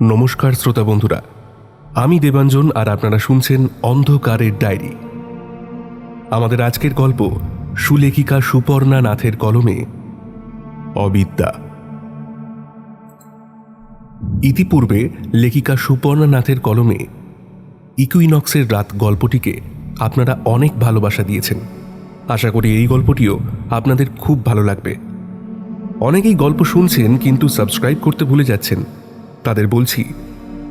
নমস্কার শ্রোতা বন্ধুরা, আমি দেবাঞ্জন আর আপনারা শুনছেন অন্ধকারের ডায়েরি। আমাদের আজকের গল্প সুলেখিকা সুপর্ণা নাথের কলমে অবিদ্যা। ইতিপূর্বে লেখিকা সুপর্ণা নাথের কলমে ইকুইনক্সের রাত গল্পটিকে আপনারা অনেক ভালোবাসা দিয়েছেন। আশা করি এই গল্পটিও আপনাদের খুব ভালো লাগবে। অনেকেই গল্প শুনছেন কিন্তু সাবস্ক্রাইব করতে ভুলে যাচ্ছেন। তাদের বলছি,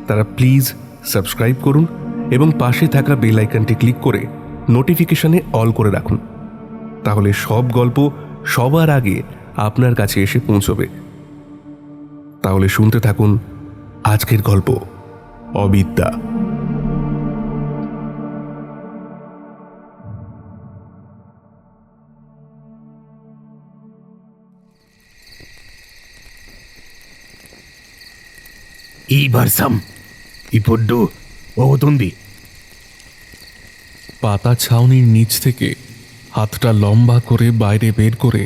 তারা প্লিজ সাবস্ক্রাইব করুন এবং পাশে থাকা বেল আইকনটি ক্লিক করে নোটিফিকেশনে অল করে রাখুন। তাহলে সব গল্প সবার আগে আপনার কাছে এসে পৌঁছবে। তাহলে শুনতে থাকুন আজকের গল্প অবিদ্যা। পাতা ছাউনির নিচ থেকে হাতটা লম্বা করে বাইরে বের করে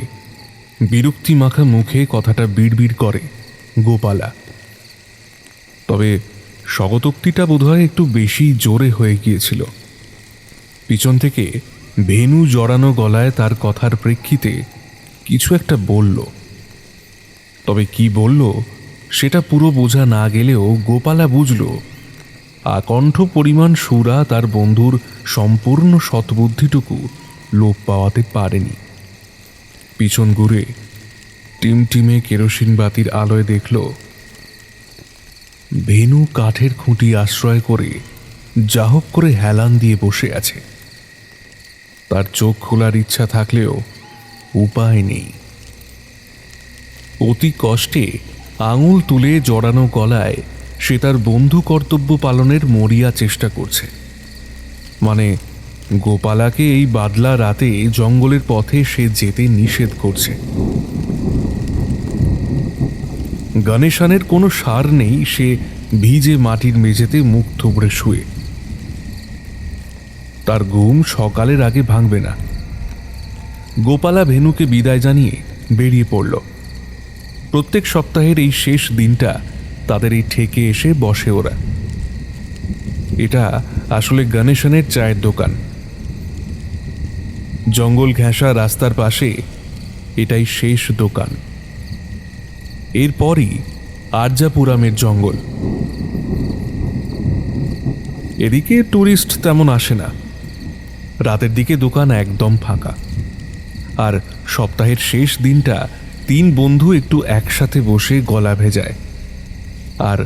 বিরক্তি মাখা মুখে কথাটা বিড়বিড় করে গোপালা। তবে স্বগতোক্তিটা বোধহয় একটু বেশি জোরে হয়ে গিয়েছিল। পিছন থেকে ভেনু জড়ানো গলায় তার কথার প্রেক্ষিতে কিছু একটা বলল। তবে কি বলল সেটা পুরো বোঝা না গেলেও গোপালা বুঝল আকণ্ঠ পরিমাণ সুরা তার বন্ধুর সম্পূর্ণ সৎবুদ্ধিটুকু লোপ পাওয়াতে পারেনি। পিছন ঘুরে টিমটিমে কেরোসিন বাতির আলোয় দেখল ভেনু কাঠের খুঁটি আশ্রয় করে যা হোক করে হেলান দিয়ে বসে আছে। তার চোখ খোলার ইচ্ছা থাকলেও উপায় নেই। অতি কষ্টে আঙুল তুলে জড়ানো গলায় সে তার বন্ধু কর্তব্য পালনের মরিয়া চেষ্টা করছে। মানে গোপালাকে এই বাদলা রাতে জঙ্গলের পথে সে যেতে নিষেধ করছে। গণেশানের কোনো সার নেই সে ভিজে মাটির মেঝেতে মুখ থুবড়ে শুয়ে। তার ঘুম সকালের আগে ভাঙবে না। গোপালা ভেনুকে বিদায় জানিয়ে বেরিয়ে পড়ল। প্রত্যেক সপ্তাহের এই শেষ দিনটা তাদের এই ঠেকে এসে বসে ওরা। এটা আসলে গণেশনের চায়ের দোকান। জঙ্গল ঘেঁষা রাস্তার পাশে এটাই শেষ দোকান। এরপরই আর্যাপুরামের জঙ্গল। এদিকে টুরিস্ট তেমন আসে না। রাতের দিকে দোকান একদম ফাঁকা। আর সপ্তাহের শেষ দিনটা তিন বন্ধু একটু একসাথে বসে গলা ভেজায় আর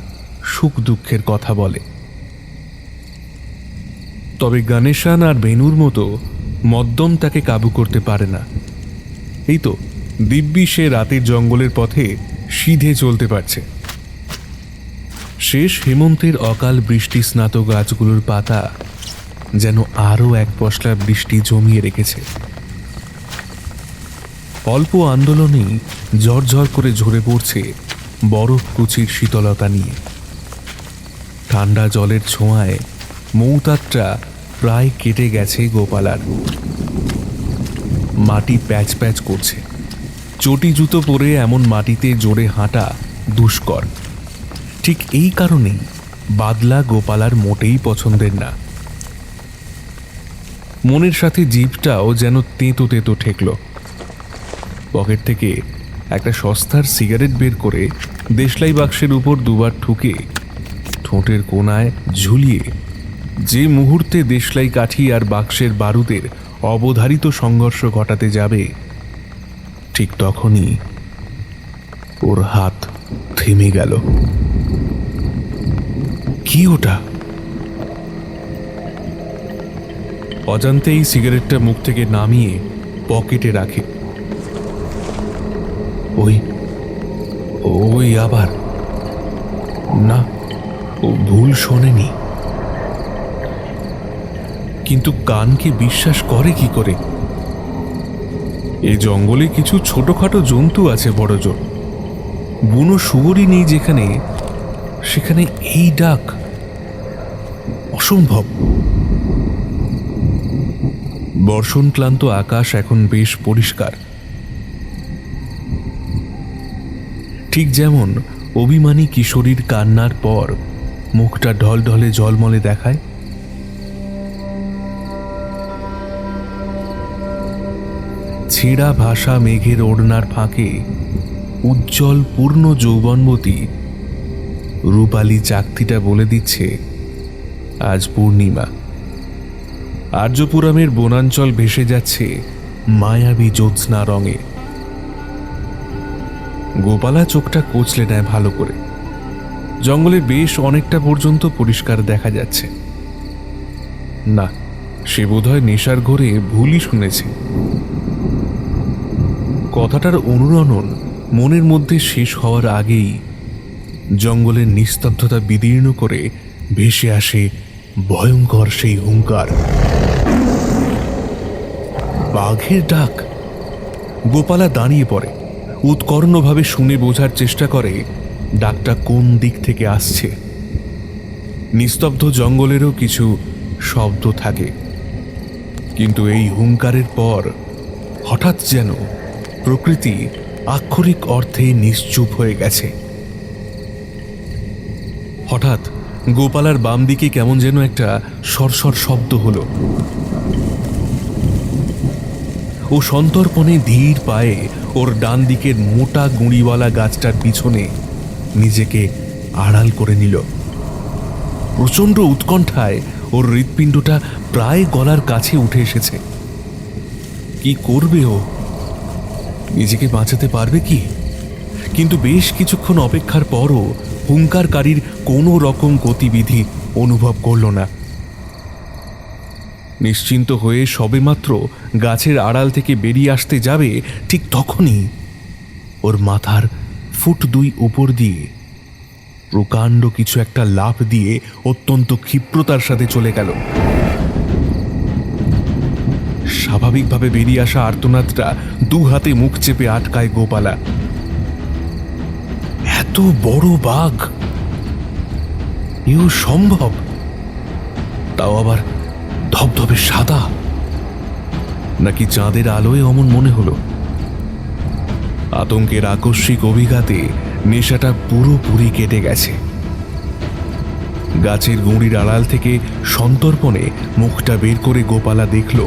সুখ দুঃখের কথা বলে। তবে গণেশান আর বেনুর মতো মদ্যম তাকে কাবু করতে পারে না। এই তো দিব্যি সে রাতের জঙ্গলের পথে সিধে চলতে পারছে। শেষ হেমন্তের অকাল বৃষ্টি স্নাত গাছগুলোর পাতা যেন আরও এক পশলা বৃষ্টি জমিয়ে রেখেছে। অল্প আন্দোলনেই ঝরঝর করে ঝরে পড়ছে বরফ কুচির শীতলতা নিয়ে। ঠান্ডা জলের ছোঁয়ায় মৌতাতটা প্রায় কেটে গেছে গোপালার। মাটি প্যাচ প্যাচ করছে। চটি জুতো পরে এমন মাটিতে জোরে হাঁটা দুষ্কর। ঠিক এই কারণেই বাদলা গোপালার মোটেই পছন্দের না। মনের সাথে জিভটাও যেন তেঁতো তেঁতো ঠেকল। পকেট থেকে একটা সস্তার সিগারেট বের করে দেশলাই বাক্সের উপর দুবার ঠুকে ঠোঁটের কোণায় ঝুলিয়ে যে মুহূর্তে দেশলাই কাঠি আর বাক্সের বারুদের অবধারিত সংঘর্ষ ঘটাতে যাবে, ঠিক তখনই ওর হাত থেমে গেল। কি ওটা? অজান্তেই সিগারেটটা মুখ থেকে নামিয়ে পকেটে রাখে। ওই আবার না, ও ভুল শোনেনি। কিন্তু কানকে বিশ্বাস করে কি করে? এই জঙ্গলে কিছু ছোটখাটো জন্তু আছে বড় জোর। বুনো শুয়োরই নেই যেখানে, সেখানে এই ডাক অসম্ভব। বর্ষণ ক্লান্ত আকাশ এখন বেশ পরিষ্কার। ঠিক যেমন অভিমানী কিশোরীর কান্নার পর মুখটা ঢলঢলে জলমলে দেখায়। ছেঁড়া ভাষা মেঘের ওড়নার ফাঁকে উজ্জ্বল পূর্ণ যৌবনবতী রূপালী চাকতিটা বলে দিচ্ছে আজ পূর্ণিমা। আর্যপুরামের বনাঞ্চল ভেসে যাচ্ছে মায়াবী জ্যোৎস্না রঙে। গোপালা চোখটা কচলে নেয় ভালো করে। জঙ্গলের বেশ অনেকটা পর্যন্ত পরিষ্কার দেখা যাচ্ছে না। সে বোধহয় নেশার ঘোরে ভুলই শুনেছে। কথাটার অনুরণন মনের মধ্যে শেষ হওয়ার আগেই জঙ্গলের নিস্তব্ধতা বিদীর্ণ করে ভেসে আসে ভয়ঙ্কর সেই হুঙ্কার। বাঘের ডাক। গোপালা দাঁড়িয়ে পড়ে, উৎকর্ণভাবে শুনে বোঝার চেষ্টা করে ডাকটা কোন দিক থেকে আসছে। নিস্তব্ধ জঙ্গলেরও কিছু শব্দ থাকে, কিন্তু এই হুঙ্কারের পর হঠাৎ যেন প্রকৃতি আক্ষরিক অর্থে নিশ্চুপ হয়ে গেছে। হঠাৎ গোপালার বাম দিকে কেমন যেন একটা সরসর শব্দ হলো। ও সন্তর্পণে ধীর পায়ে ওর ডান দিকের মোটা গুঁড়িওয়ালা গাছটার পিছনে নিজেকে আড়াল করে নিল। প্রচণ্ড উৎকণ্ঠায় ওর হৃৎপিণ্ডটা প্রায় গলার কাছে উঠে এসেছে। কি করবে ও? নিজেকে বাঁচাতে পারবে কি? কিন্তু বেশ কিছুক্ষণ অপেক্ষার পরও হুঙ্কারকারীর কোনো রকম গতিবিধি অনুভব করল না। নিশ্চিন্ত হয়ে সবেমাত্র গাছের আড়াল থেকে বেরিয়ে আসতে যাবে, ঠিক তখনই ওর মাথার ফুট দুই উপর দিয়ে প্রকাণ্ড কিছু একটা লাফ দিয়ে অত্যন্ত ক্ষিপ্রতার সাথে চলে গেল। স্বাভাবিকভাবে বেরিয়ে আসা আর্তনাদটা দু হাতে মুখ চেপে আটকায় গোপালা। এত বড় বাঘ, এও সম্ভব? তাও আবার ধবধবে সাদা? নাকি চাঁদের আলোয় অমন মনে হলো? আতঙ্কের আকস্মিক অভিঘাতে নেশাটা পুরোপুরি কেটে গেছে। গাছের গুঁড়ির আড়াল থেকে সন্তর্পণে মুখটা বের করে গোপালা দেখল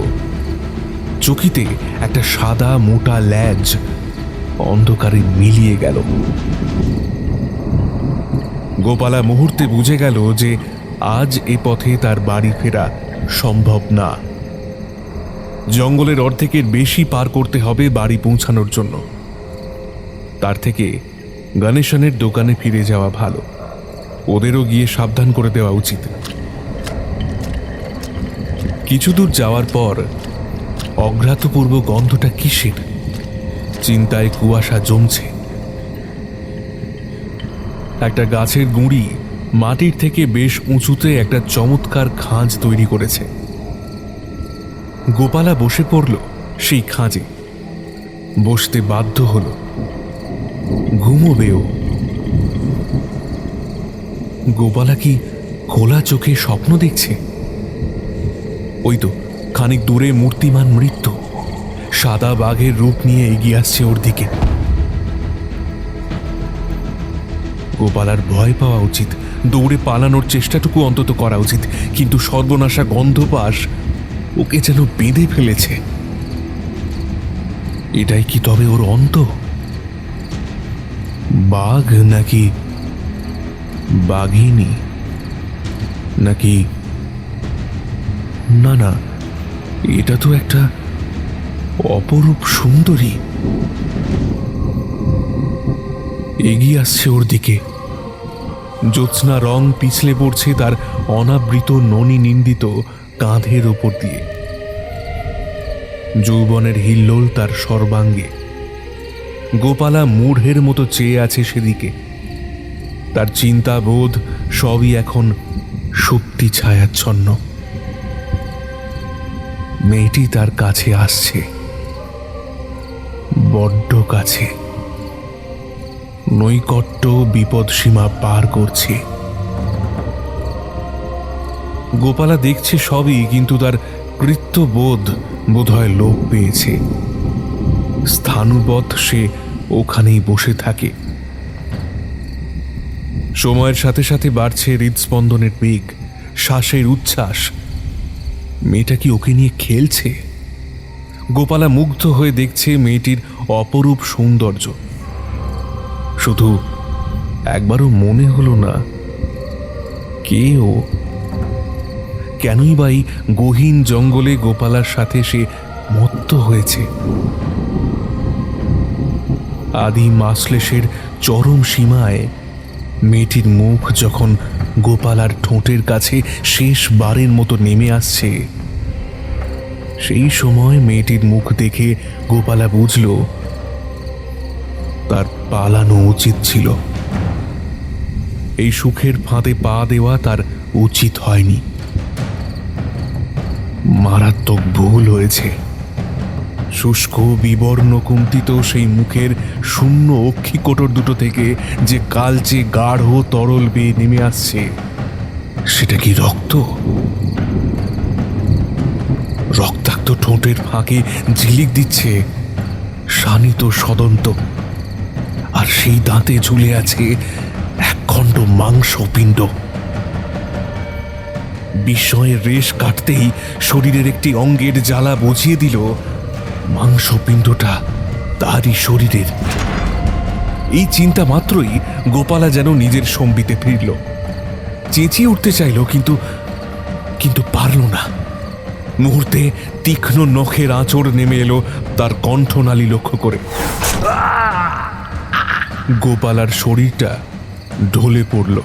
চকিতে একটা সাদা মোটা ল্যাজ অন্ধকারে মিলিয়ে গেল। গোপালা মুহূর্তে বুঝে গেল যে আজ এ পথে তার বাড়ি ফেরা সম্ভব না। জঙ্গলের অর্ধেকের বেশি পার করতে হবে বাড়ি পৌঁছানোর জন্য। তার থেকে গণেশনের দোকানে ফিরে যাওয়া ভালো। ওদেরও গিয়ে সাবধান করে দেওয়া উচিত। কিছু দূর যাওয়ার পর অঘ্রাতপূর্ব গন্ধটা কিসের? চিন্তায় কুয়াশা জমছে। একটা গাছের গুঁড়ি মাটির থেকে বেশ উঁচুতে একটা চমৎকার খাঁজ তৈরি করেছে। গোপালা বসে পড়ল সেই খাঁজে। বসতে বাধ্য হল, ঘুমোবেও। গোপালা কি খোলা চোখে স্বপ্ন দেখছে? ওই তো খানিক দূরে মূর্তিমান মৃত্যু সাদা বাঘের রূপ নিয়ে এগিয়ে আসছে ওর দিকে। গোপালার ভয় পাওয়া উচিত, দৌড়ে পালানোর চেষ্টাটুকু অন্তত করা উচিত, কিন্তু সর্বনাশা গন্ধপাশ ওকে যেন বেঁধে ফেলেছে। এটাই কি তবে ওর অন্ত? বাঘ নাকি বাঘিনী? নাকি না না, এটা তো একটা অপরূপ সুন্দরী এগিয়ে আসছে ওর দিকে। জ্যোৎস্না রং পিছলে পড়ছে তার অনাবৃত ননি নিন্দিত কাঁধের ওপর দিয়ে। যৌবনের হিল্লোল তার সর্বাঙ্গে। গোপালা মূঢ়ের মতো চেয়ে আছে সেদিকে। তার চিন্তাবোধ সবই এখন সত্যি ছায়াচ্ছন্ন। মেয়েটি তার কাছে আসছে, বড্ড কাছে। নৈকট্য বিপদ সীমা পার করছে। গোপালা দেখছে সবই, কিন্তু তার কৃত্যবোধ বোধহয় লোপ পেয়েছে। স্থানুবৎ সে ওখানেই বসে থাকে। সময়ের সাথে সাথে বাড়ছে হৃদস্পন্দনের বেগ, শ্বাসের উচ্ছ্বাস। মেয়েটা কি ওকে নিয়ে খেলছে? গোপালা মুগ্ধ হয়ে দেখছে মেয়েটির অপরূপ সৌন্দর্য। শুধু একবারও মনে হলো না কে ও, কেনই বা এই গহীন জঙ্গলে গোপালার সাথে সে মত্ত হয়েছে। আদি মাশ্লেষের চরম সীমায় মেয়েটির মুখ যখন গোপালার ঠোঁটের কাছে শেষবারের মতো নেমে আসছে, সেই সময় মেয়েটির মুখ দেখে গোপালা বুঝল তার পালানো উচিত ছিল। এই সুখের ফাঁদে পা দেওয়া তার উচিত হয়নি। মারাত্মক ভুল হয়েছে। শুষ্ক বিবর্ণ কুন্ঠিত সেই মুখের শূন্য অক্ষিকোটর দুটো থেকে যে কালচে গাঢ় তরল বেয়ে নেমে আসছে, সেটা কি রক্ত? রক্তাক্ত ঠোঁটের ফাঁকে ঝিলিক দিচ্ছে শানিত সদন্ত, আর সেই দাঁতে ঝুলে আছে একখণ্ড মাংসপিণ্ড। বিস্ময়ের রেশ কাটতেই শরীরের একটি অঙ্গের জ্বালা বুঝিয়ে দিল মাংসপিণ্ডটা তারই শরীরের। এই চিন্তা মাত্রই গোপালা যেন নিজের সম্বিতে ফিরল। চেঁচিয়ে উঠতে চাইল, কিন্তু পারল না। মুহূর্তে তীক্ষ্ণ নখের আঁচড় নেমে এলো তার কণ্ঠনালী লক্ষ্য করে। গোপালার শরীরটা ঢলে পড়ল।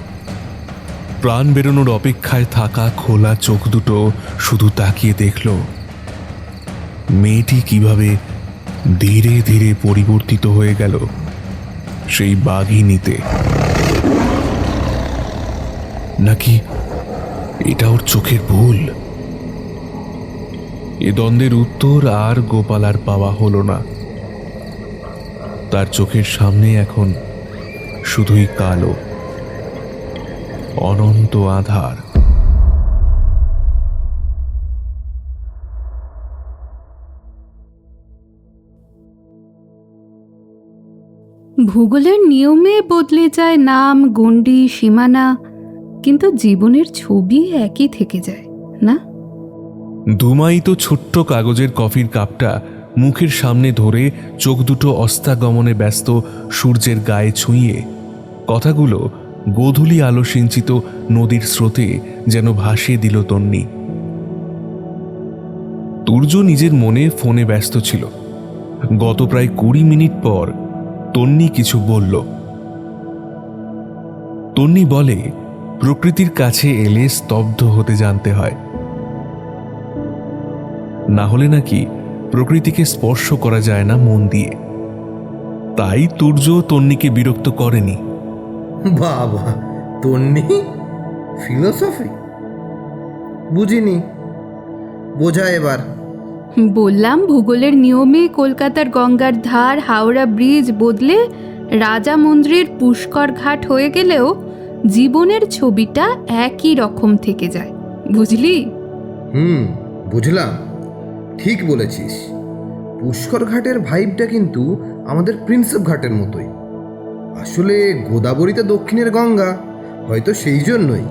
প্রাণ বেরোনোর অপেক্ষায় থাকা খোলা চোখ দুটো শুধু তাকিয়ে দেখল মেয়েটি কিভাবে ধীরে ধীরে পরিবর্তিত হয়ে গেল সেই বাঘিনীতে। নাকি এটা ওর চোখের ভুল? এ দ্বন্দ্বের উত্তর আর গোপালার পাওয়া হলো না। তার চোখের সামনে এখন শুধুই কালো, অনন্ত আধার। ভূগোলের নিয়মে বদলে যায় নাম, গণ্ডি, সীমানা, কিন্তু জীবনের ছবি একই থেকে যায় না? ধুমায়িত ছোট্ট কাগজের কফির কাপটা মুখের সামনে ধরে চোখ দুটো অস্তাগমনে ব্যস্ত সূর্যের গায়ে ছুঁয়ে কথাগুলো গোধূলি আলো সিঞ্চিত নদীর স্রোতে যেন ভাসিয়ে দিল তন্নি। তুর্য নিজের মনে ফোনে ব্যস্ত ছিল। গত প্রায় 20 মিনিট পর তন্নি কিছু বলল। তন্নি বলে, প্রকৃতির কাছে এলে স্তব্ধ হতে জানতে হয়, না হলে নাকি প্রকৃতিকে স্পর্শ করা যায় না মন দিয়ে। তাই তুর্য তন্নিকে বিরক্ত করেনি। বাবা, তন্নি ফিলোসফি বুঝিনি, বোঝা এবার। বললাম ভূগোলের নিয়মে কলকাতার গঙ্গার ধার, হাওড়া ব্রিজ বদলে রাজা মন্দিরের পুষ্কর ঘাট হয়ে গেলেও জীবনের ছবিটা একই রকম থেকে যায়, বুঝলি? বুঝলাম, ঠিক বলেছিস। পুষ্কর ঘাটের ভাইবটা কিন্তু আমাদের প্রিন্সেপ ঘাটের মতোই। আসলে গোদাবরীতে দক্ষিণের গঙ্গা, হয়তো সেই জন্যই।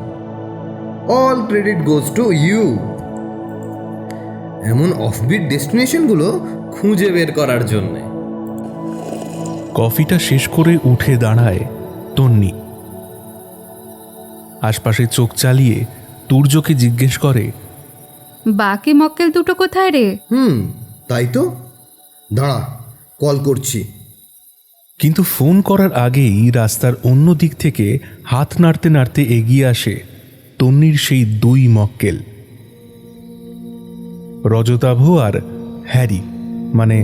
All credit goes to you. এমন অফবিট ডেস্টিনেশনগুলো খুঁজে বের করার জন্যে। কফিটা শেষ করে উঠে দাঁড়ায় তন্নি। আশপাশে চোখ চালিয়ে তুর্যকে জিজ্ঞেস করে, বাকি মক্কেল দুটো কোথায় রে? তাই তো, দাঁড়া, কল করছি। কিন্তু ফোন করার আগেই রাস্তার অন্য দিক থেকে হাত নাড়তে নাড়তে এগিয়ে আসে তন্নির সেই 2 মক্কেল, রজতাভ আর হ্যারি, মানে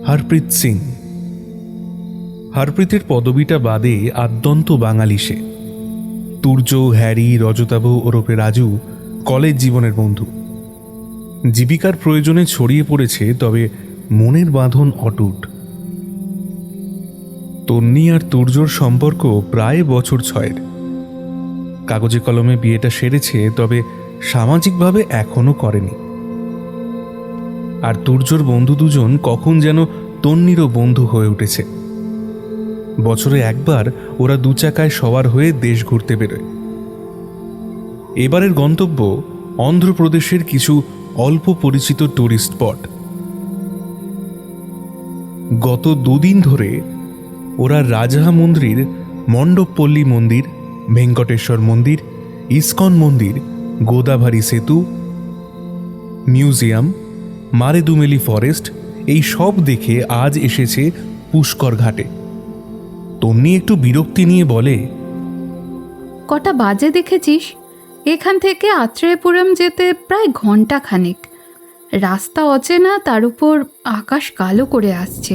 হরপ্রীত সিং। হরপ্রীতের পদবিটা বাদে আদ্যন্ত বাঙালি সে। তুর্য, হ্যারি, রজতাভ ওরফে রাজু কলেজ জীবনের বন্ধু। জীবিকার প্রয়োজনে ছড়িয়ে পড়েছে, তবে মনের বাঁধন অটুট। তন্নি আর তুর্যর সম্পর্ক প্রায় বছর 6-এর। কাগজে কলমে বিয়েটা সেরেছে, তবে সামাজিকভাবে এখনো করেনি। আর তুর্যর বন্ধু দুজন কখন যেন তন্নিরও বন্ধু হয়ে উঠেছে। বছরে একবার ওরা দু চাকায় সওয়ার হয়ে দেশ ঘুরতে বেরোয়। এবারের গন্তব্য অন্ধ্রপ্রদেশের কিছু অল্প পরিচিত টুরিস্ট স্পট। গত দুদিন ধরে ওরা রাজামন্দ্রির মণ্ডপপল্লী মন্দির, ভেঙ্কটেশ্বর মন্দির, ইস্কন মন্দির, গোদাভারী সেতু, মিউজিয়াম, মারেদুমেলি ফরেস্ট এই সব দেখে আজ এসেছে পুষ্কর ঘাটে। তন্নি একটু বিরক্তি নিয়ে বলে, কটা বাজে দেখেছিস? এখান থেকে আত্রেয়পুরম যেতে প্রায় ঘন্টা খানেক। রাস্তা অচেনা, তার উপর আকাশ কালো করে আসছে।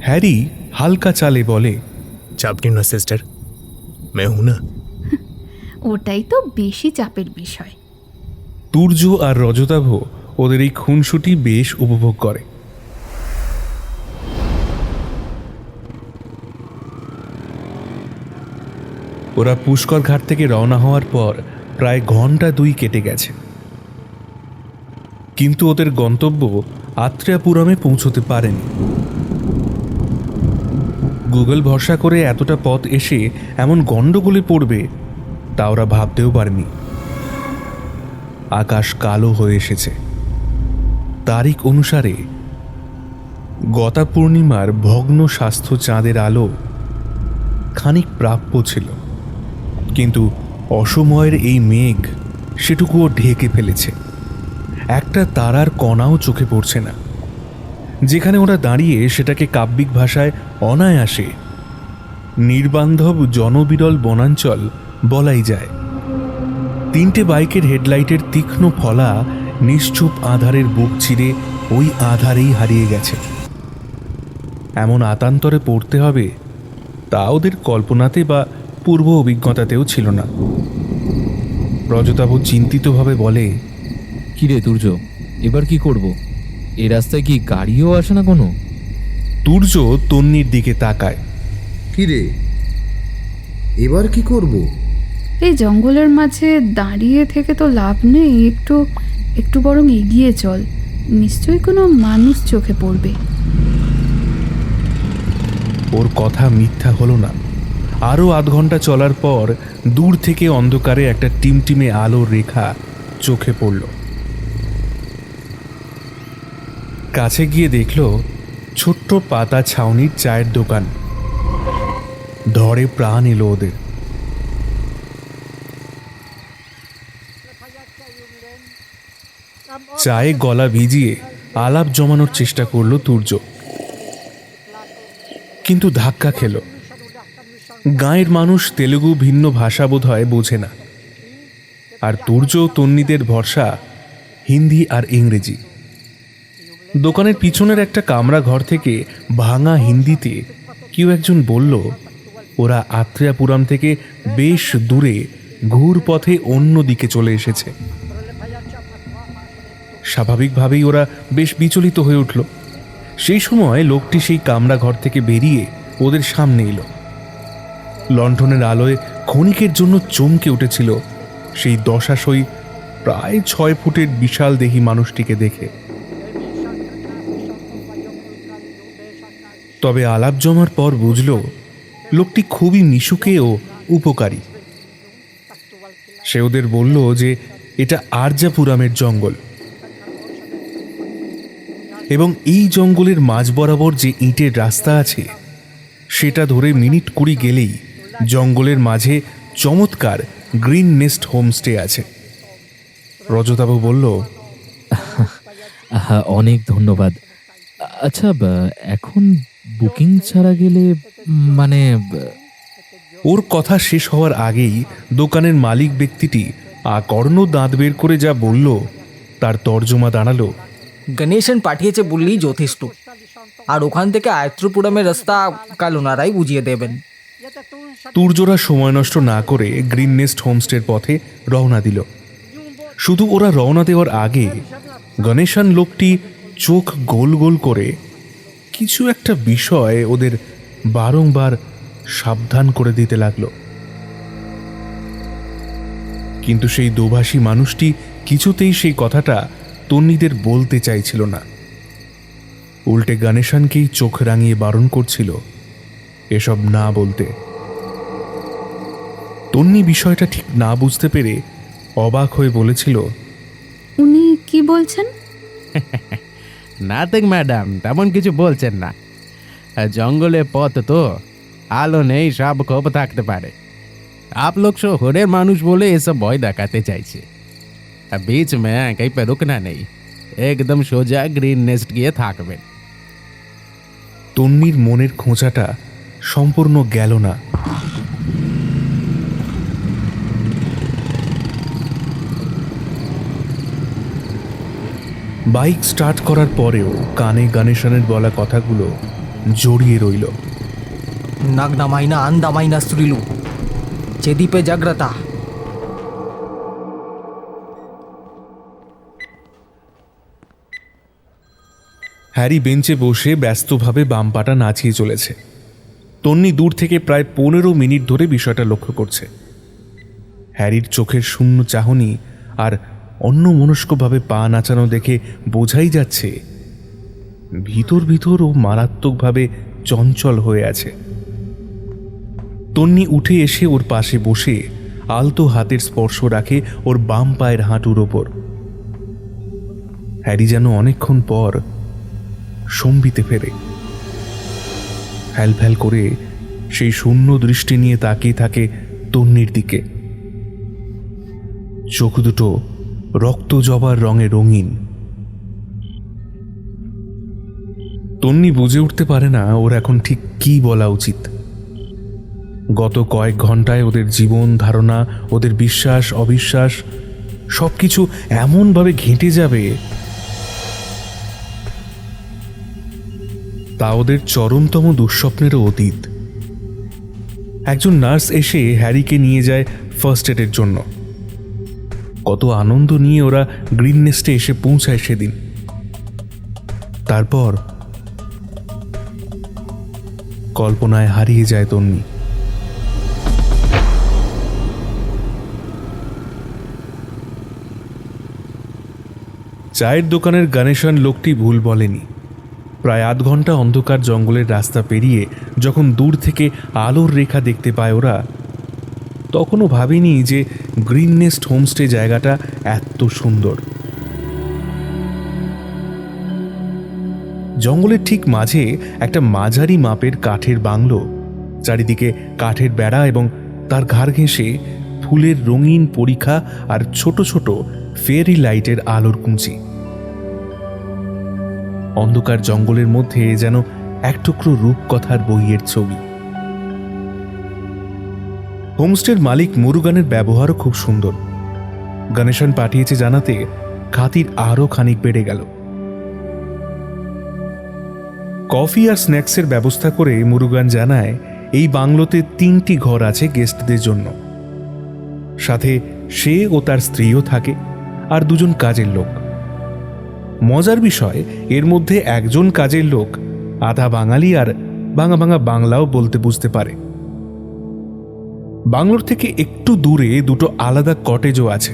হ্যারি হালকা চালে বলে, চাপ নিও না সিস্টার, मैं हूं ना। ওটাই তো বেশি চাপের বিষয়। তুর্য আর রজতাভ ওদের এই খুনসুটি বেশ উপভোগ করে। ওরা পুষ্কর ঘাট থেকে রওনা হওয়ার পর প্রায় ঘন্টা 2 কেটে গেছে, কিন্তু ওদের গন্তব্য আত্রেয়াপুরমে পৌঁছতে পারেনি। গুগল ভরসা করে এতটা পথ এসে এমন গন্ডগোলে পড়বে তা ওরা ভাবতেও পারেনি। আকাশ কালো হয়ে এসেছে। তারিখ অনুসারে গতা পূর্ণিমার ভগ্ন স্বাস্থ্য চাঁদের আলো খানিক প্রাপ্য ছিল, কিন্তু অসময়ের এই মেঘ সেটুকুও ঢেকে ফেলেছে। একটা তারার কণাও চোখে পড়ছে না। যেখানে ওরা দাঁড়িয়ে সেটাকে কাব্যিক ভাষায় অনায়াসে নির্বান্ধব জনবিরল বনাঞ্চল বলাই যায়। 3টে বাইকের হেডলাইটের তীক্ষ্ণ ফলা নিশ্চুপ আধারের বুক চিরে ওই আধারেই হারিয়ে গেছে। এমন আতান্তরে পড়তে হবে তা ওদের কল্পনাতে বা পূর্ব অভিজ্ঞতাতেও ছিল না। রজতাভ চিন্তিতভাবে বলে, কিরে তুর্য, এবার কি করব? এই রাস্তায় কি গাড়িও আসে না কোনো? তুর্য তন্নির দিকে তাকায়। কি রে, এবার কি করব? এই জঙ্গলের মাঝে দাঁড়িয়ে থেকে তো লাভ নেই, একটু একটু বরং এগিয়ে চল, নিশ্চয়ই কোনো মানুষ চোখে পড়বে। ওর কথা মিথ্যা হলো না। আরও আধ ঘন্টা চলার পর দূর থেকে অন্ধকারে একটা টিমটিমে আলোর রেখা চোখে পড়ল। কাছে গিয়ে দেখল ছোট্ট পাতা ছাউনির চায়ের দোকান। ধরে প্রাণ এলো ওদের। চায়ে গলা ভিজিয়ে আলাপ জমানোর চেষ্টা করলো তুর্য, কিন্তু ধাক্কা খেল। গাঁয়ের মানুষ তেলুগু ভিন্ন ভাষা বোধ হয় বোঝে না, আর তুর্য তন্নিদের ভরসা হিন্দি আর ইংরেজি। দোকানের পিছনের একটা কামরা ঘর থেকে ভাঙা হিন্দিতে কেউ একজন বলল ওরা আত্রেয়াপুরম থেকে বেশ দূরে ঘুর পথে অন্য দিকে চলে এসেছে। স্বাভাবিকভাবেই ওরা বেশ বিচলিত হয়ে উঠল। সেই সময় লোকটি সেই কামরা ঘর থেকে বেরিয়ে ওদের সামনে এলো। লণ্ঠনের আলোয় ক্ষণিকের জন্য চমকে উঠেছিল সেই দশাশই প্রায় 6 ফুটের বিশাল দেহী মানুষটিকে দেখে। তবে আলাপ জমার পর বুঝল লোকটি খুবই মিশুকে ও উপকারী। সে ওদের বলল যে এটা আর্যাপুরমের জঙ্গল, এবং এই জঙ্গলের মাঝ বরাবর যে ইটের রাস্তা আছে সেটা ধরে মিনিট 20 গেলেই জঙ্গলের মাঝে চমৎকার গ্রিন নেস্ট হোমস্টে আছে। রজতাবু বলল, অনেক ধন্যবাদ। আচ্ছা, এখন বুকিং ছাড়া গেলে মানে? ওর কথা শেষ হওয়ার আগেই দোকানের মালিক ব্যক্তিটি আকর্ণ দাঁত বের করে যা বলল তার তর্জমা দাঁড়ালো, গণেশন পাঠিয়েছে বললেই যথেষ্ট, আর ওখান থেকে আয়ত্রপুরমের রাস্তা কাল ওনারাই বুঝিয়ে দেবেন। তুর্যরা সময় নষ্ট না করে গ্রিন নেস্ট হোমস্টের পথে রওনা দিল। শুধু ওরা রওনা দেওয়ার আগে গণেশন লোকটি চোখ গোল গোল করে কিছু একটা বিষয় ওদের বারংবার সাবধান করে দিতে লাগলো। কিন্তু সেই দোভাষী মানুষটি কিছুতেই সেই কথাটা তন্নিদের বলতে চাইছিল না। উল্টে গণেশনকেই চোখ রাঙিয়ে বারণ করছিল এসব না বলতে। তন্নি বিষয়টা ঠিক না বুঝতে পেরে অবাক হয়ে বলেছিল, উনি কি বলছেন? নাথিং ম্যাডাম, তেমন কিছু বলছেন না। জঙ্গলে পথ তো, আলো নেই, সব ক্ষোভ থাকতে পারে। आप लोग শহরের মানুষ বলে এসব ভয় দেখাতে চাইছে। बीच में कहीं पे रुकना नहीं, একদম সোজা গ্রিন নেস্ট গিয়ে থাকবেন। তন্নির মনের খোঁচাটা সম্পূর্ণ গেল না। বাইক স্টার্ট করার পরেও কানে গণেশনের বলা কথাগুলো জড়িয়ে রইল। నగ్నమైన అందమైన స్త్రీలు, చెదిపే జాగ్రత్త. হ্যারি বেঞ্চে বসে ব্যস্তভাবে বাম পাটা নাচিয়ে চলেছে। তন্নি দূর থেকে প্রায় 15 মিনিট ধরে বিষয়টা লক্ষ্য করছে। হ্যারির চোখের শূন্য চাহনি আর অন্যমনস্কভাবে পা নাচানো দেখে বোঝাই যাচ্ছে ভিতর ভিতর ও মারাত্মকভাবে চঞ্চল হয়ে আছে। তন্নি উঠে এসে ওর পাশে বসে আলতো হাতের স্পর্শ রাখে ওর বাম পায়ের হাঁটুর ওপর। হ্যারি যেন অনেকক্ষণ পর সম্বিতে ফেরে। ফ্যাল করে সেই শূন্য দৃষ্টি নিয়ে তাকিয়ে থাকে তন্নির দিকে। চোখ দুটো রক্ত জবার রঙে রঙিন। তন্নি বুঝে উঠতে পারে না ওর এখন ঠিক কি বলা উচিত। গত কয়েক ঘন্টায় ওদের জীবন ধারণা, ওদের বিশ্বাস অবিশ্বাস সবকিছু এমনভাবে ঘেঁটে যাবে তা ওদের চরমতম দুঃস্বপ্নেরও অতীত। একজন নার্স এসে হ্যারিকে নিয়ে যায় ফার্স্ট এডের জন্য। কত আনন্দ নিয়ে ওরা গ্রিন নেস্টে এসে পৌঁছায় সেদিন। তারপর কল্পনায় হারিয়ে যায় তন্নি। চায়ের দোকানের গণেশন লোকটি ভুল বলেনি। প্রায় আধ ঘন্টা অন্ধকার জঙ্গলের রাস্তা পেরিয়ে যখন দূর থেকে আলোর রেখা দেখতে পায় ওরা, তখনও ভাবেনি যে গ্রিন নেস্ট হোমস্টে জায়গাটা এত সুন্দর। জঙ্গলের ঠিক মাঝে একটা মাঝারি মাপের কাঠের বাংলো, চারিদিকে কাঠের বেড়া এবং তার ঘাড় ঘেঁষে ফুলের রঙিন পরিখা আর ছোট ছোট ফেয়ারি লাইটের আলোর কুঞ্চি। অন্ধকার জঙ্গলের মধ্যে যেন এক টুকরো রূপকথার বইয়ের ছবি। হোমস্টের মালিক মুরুগানের ব্যবহারও খুব সুন্দর। গণেশন পাঠিয়েছে জানাতে খাতির আরও খানিক বেড়ে গেল। কফি আর স্ন্যাক্সের ব্যবস্থা করে মুরুগান জানায় এই বাংলোতে 3টি ঘর আছে গেস্টদের জন্য। সাথে সে ও তার স্ত্রীও থাকে আর 2 জন কাজের লোক। মজার বিষয়, এর মধ্যে একজন কাজের লোক আধা বাঙালি আর ভাঙা ভাঙা বাংলাও বলতে বুঝতে পারে। বাংলোর থেকে একটু দূরে 2টো আলাদা কটেজও আছে,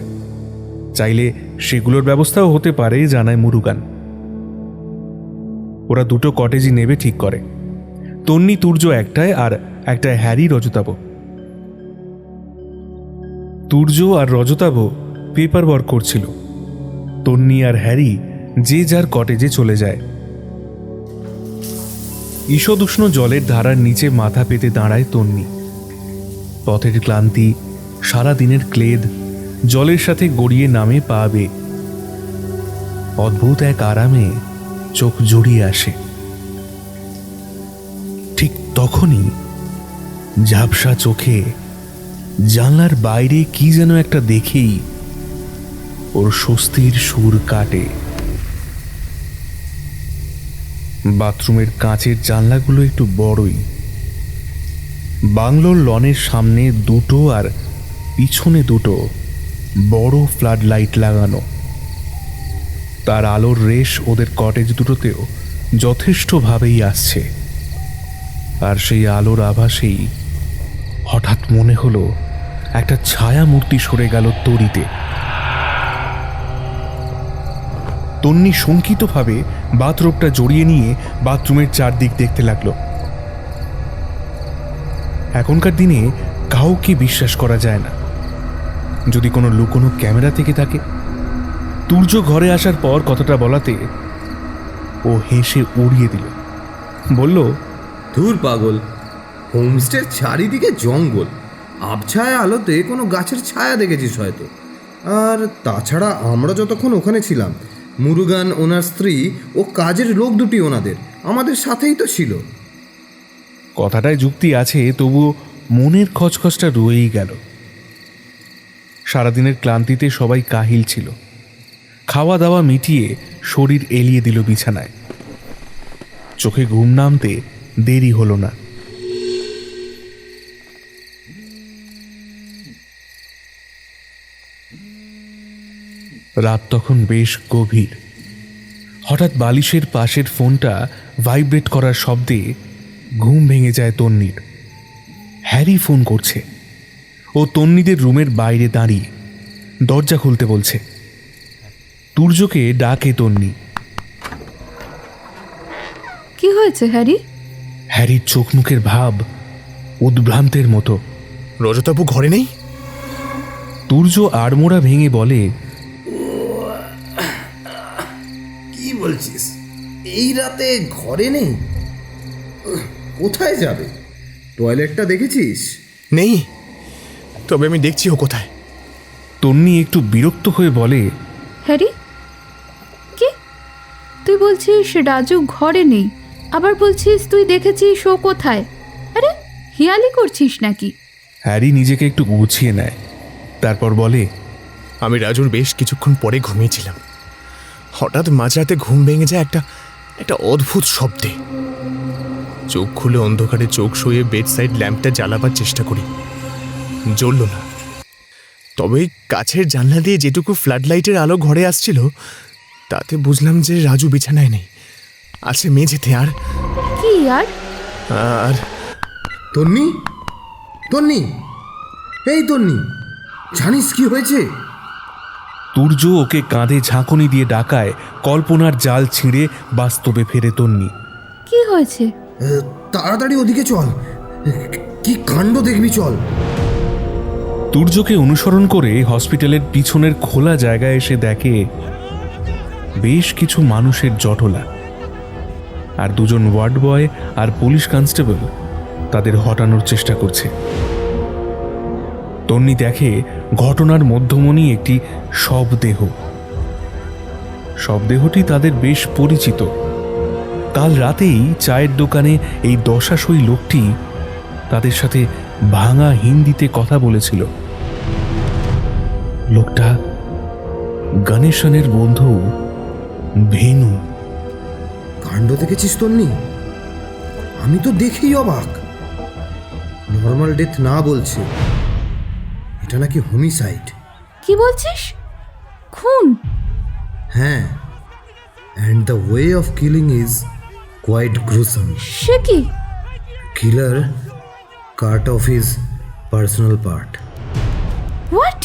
চাইলে সেগুলোর ব্যবস্থাও হতে পারে জানায় মুরুগান। ওরা 2টো কটেজই নেবে ঠিক করে। তন্নি তুর্য একটায় আর একটায় হ্যারি রজতাভ। তুর্য আর রজতাভ পেপার ওয়ার্ক করছিল। তন্নি আর হ্যারি যে যার কটেজে চলে যায়। ঈষদুষ্ণ জলের ধারার নিচে মাথা পেতে দাঁড়ায় তন্নি। পথের ক্লান্তি, সারাদিনের ক্লেদ জলের সাথে গড়িয়ে নামে পা বেয়ে। অদ্ভুত এক আরামে চোখ জড়িয়ে আসে। ঠিক তখনই ঝাপসা চোখে জানলার বাইরে কি যেন একটা দেখেই ওর স্বস্তির সুর কাটে। বাথরুমের কাঁচের জানলাগুলো একটু বড়ই। বাংলোর লনের সামনে 2টো আর পিছনে 2টো বড় ফ্লাড লাইট লাগানো। তার আলোর রেশ ওদের কটেজ দুটোতেও যথেষ্টভাবেই আসছে। আর সেই আলোর আভাসেই হঠাৎ মনে হলো একটা ছায়া মূর্তি সরে গেল তড়িতে। তন্নি শঙ্কিতভাবে বাথরোবটা জড়িয়ে নিয়ে বাথরুমের চারদিক দেখতে লাগলো। এখনকার দিনে কাউকে বিশ্বাস করা যায় না, যদি কোনো লুকোনো ক্যামেরা থেকে থাকে। তুর্য ঘরে আসার পর কথাটা বলাতে ও হেসে উড়িয়ে দিল, বলল, ধুর পাগল, হোমস্টের চারিদিকে জঙ্গল, আবছায়া আলোতে কোনো গাছের ছায়া দেখেছিস হয়তো। আর তাছাড়া আমরা যতক্ষণ ওখানে ছিলাম, মুরুগান, ওনার স্ত্রী ও কাজের লোক দুটি ওনাদের আমাদের সাথেই তো ছিল। কথাটায় যুক্তি আছে, তবুও মনের খচখচটা রয়েই গেল। সারাদিনের ক্লান্তিতে সবাই কাহিল ছিল। খাওয়া দাওয়া মিটিয়ে শরীর এলিয়ে দিল বিছানায়। চোখে ঘুম নামতে দেরি হলো না। রাত তখন বেশ গভীর। হঠাৎ বালিশের পাশের ফোনটা ভাইব্রেট করার শব্দে ঘুম ভেঙে যায় তন্নির। হ্যারি ফোন করছে। ও তন্নিদের রুমের বাইরে দাঁড়িয়ে দরজা খুলতে বলছে। তুর্যকে ডাকে তন্নি। কি হয়েছে হ্যারি? হ্যারির চোখ মুখের ভাব উদ্ভ্রান্তের মতো। রজতাবু ঘরে নেই? তুর্য আড়মোড়া ভেঙে বলে, কি বলছিস? এই রাতে ঘরে নেই? কোথায় যাবে? টয়লেটটা দেখেছিস? নেই, তবে আমি দেখছি ও কোথায়। তন্নি একটু বিরক্ত হয়ে বলে, হ্যারি, কি তুই বলছিস রাজু ঘরে নেই, আবার বলছিস তুই দেখেছিস ও কোথায়? আরে হিয়ালি করছিস নাকি? হ্যারি নিজেকে একটু গুছিয়ে নেয়, তারপর বলে, আমি রাজুর বেশ কিছুক্ষণ পরে ঘুমিয়েছিলাম। হঠাৎ মাঝরাতে ঘুম ভেঙে যায় একটা অদ্ভুত শব্দে। চোখ খুলে অন্ধকারে চোখ শুয়ে বেড সাইড ল্যাম্পটা জ্বালাবার চেষ্টা করি, জ্বলল না। তবে কাছের জানলা দিয়ে যেটুকু ফ্লাড লাইটের আলো ঘরে আসছিল, তাতে বুঝলাম যে রাজু বিছানায় নেই, আছে মেঝেতে। কি আর? আর তন্নি, তন্নি, এই তন্নি, জানিস কি হয়েছে? তুর্য ওকে কাঁধে ঝাঁকুনি দিয়ে ডাকায় কল্পনার জাল ছিঁড়ে বাস্তবে ফেরে তন্নি। কি হয়েছে? তাড়াতাড়ি ওদিকে চল, কি কাণ্ড দেখবি, চল। তুর্যকে অনুসরণ করে হসপিটালের পিছনের খোলা জায়গায় এসে দেখে বেশ কিছু মানুষের জটলা, আর দুজন ওয়ার্ড বয় আর পুলিশ কনস্টেবল তাদের হটানোর চেষ্টা করছে। তন্নি দেখে ঘটনার মধ্যমণি একটি শবদেহ। শবদেহটি তাদের বেশ পরিচিত। কাল রাতেই চায়ের দোকানে এই দশাশয়ী লোকটি তাদের সাথে ভাঙা হিন্দিতে কথা বলেছিল। লোকটা গণেশনের বন্ধু ভেনু। কাণ্ড দেখেছিস তন্নি? আমি তো দেখেই অবাক। নর্মাল ডেথ না বলছে, এটা নাকি হোমিসাইড। কি বলছিস? খুন? হ্যাঁ, and the way of killing is quite gruesome. সে কি? Killer cut off his personal part. What?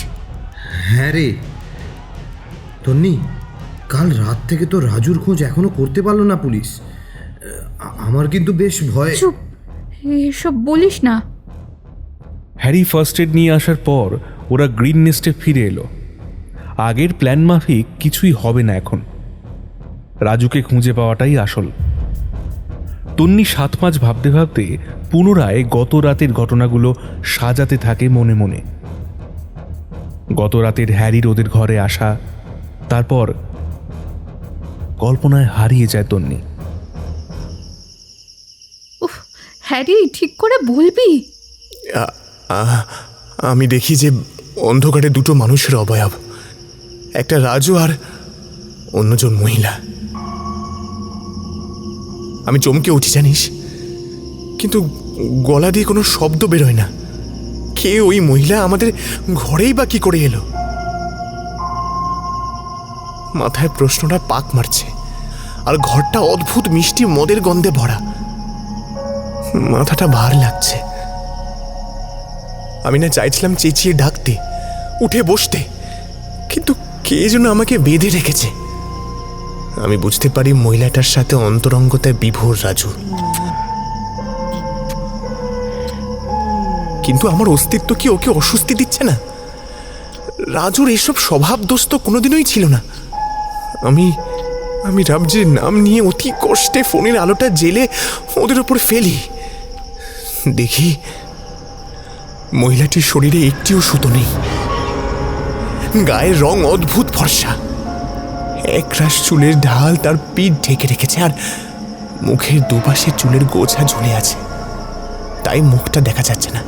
হ্যাঁ রে তন্নি, কাল রাত থেকে তো রাজুর খোঁজ এখনো করতে পারলো না পুলিশ। আমার কিন্তু বেশ ভয়। চুপ, এসব বলিস না। হ্যারি ফার্স্ট এড নিয়ে আসার পর ওরা গ্রিন নেস্টে ফিরে এলো। আগের প্ল্যান মাফিক কিছুই হবে না এখন। রাজুকে খুঁজে পাওয়াটাই আসল। তন্নি 7-5 ভাবতে ভাবতে পুনরায় গত রাতের ঘটনাগুলো সাজাতে থাকে মনে মনে। গত রাতের হ্যারির ওদের ঘরে আসা, তারপর কল্পনায় হারিয়ে যায় তন্নি। উফ, হ্যারি ঠিক করে বলবি? আমি দেখি যে অন্ধকারে দুটো মানুষের অবয়ব, একটা রাজু আর অন্যজন মহিলা। আমি চমকে উঠি জানিস, কিন্তু গলা দিয়ে কোনো শব্দ বেরোয় না। কে ওই মহিলা? আমাদের ঘরেই বা কি করে এলো? মাথায় প্রশ্নটা পাক মারছে, আর ঘরটা অদ্ভুত মিষ্টি মদের গন্ধে ভরা। মাথাটা ভার লাগছে। আমি না চাইছিলাম চেঁচিয়ে ডাকতে, উঠে বসতে, কিন্তু কে যেন আমাকে বেঁধে রেখেছে। আমি বুঝতে পারি মহিলাটার সাথে অন্তরঙ্গতায় বিভোর রাজু, কিন্তু আমার অস্তিত্ব কি ওকে অস্বস্তি দিচ্ছে না? রাজুর এসব স্বভাব দোষ তো কোনোদিনই ছিল না। আমি আমি রামজির নাম নিয়ে অতি কষ্টে ফোনের আলোটা জেলে ওদের ওপর ফেলি। দেখি মহিলাটির শরীরে একটিও সুতো নেই, গায়ের রং অদ্ভুত ফর্সা, একরাশ চুলের ঢাল তার পিঠ ঢেকে রেখেছে, আর মুখের দুপাশে চুলের গোছা ঝুলে আছে, তাই মুখটা দেখা যাচ্ছে না।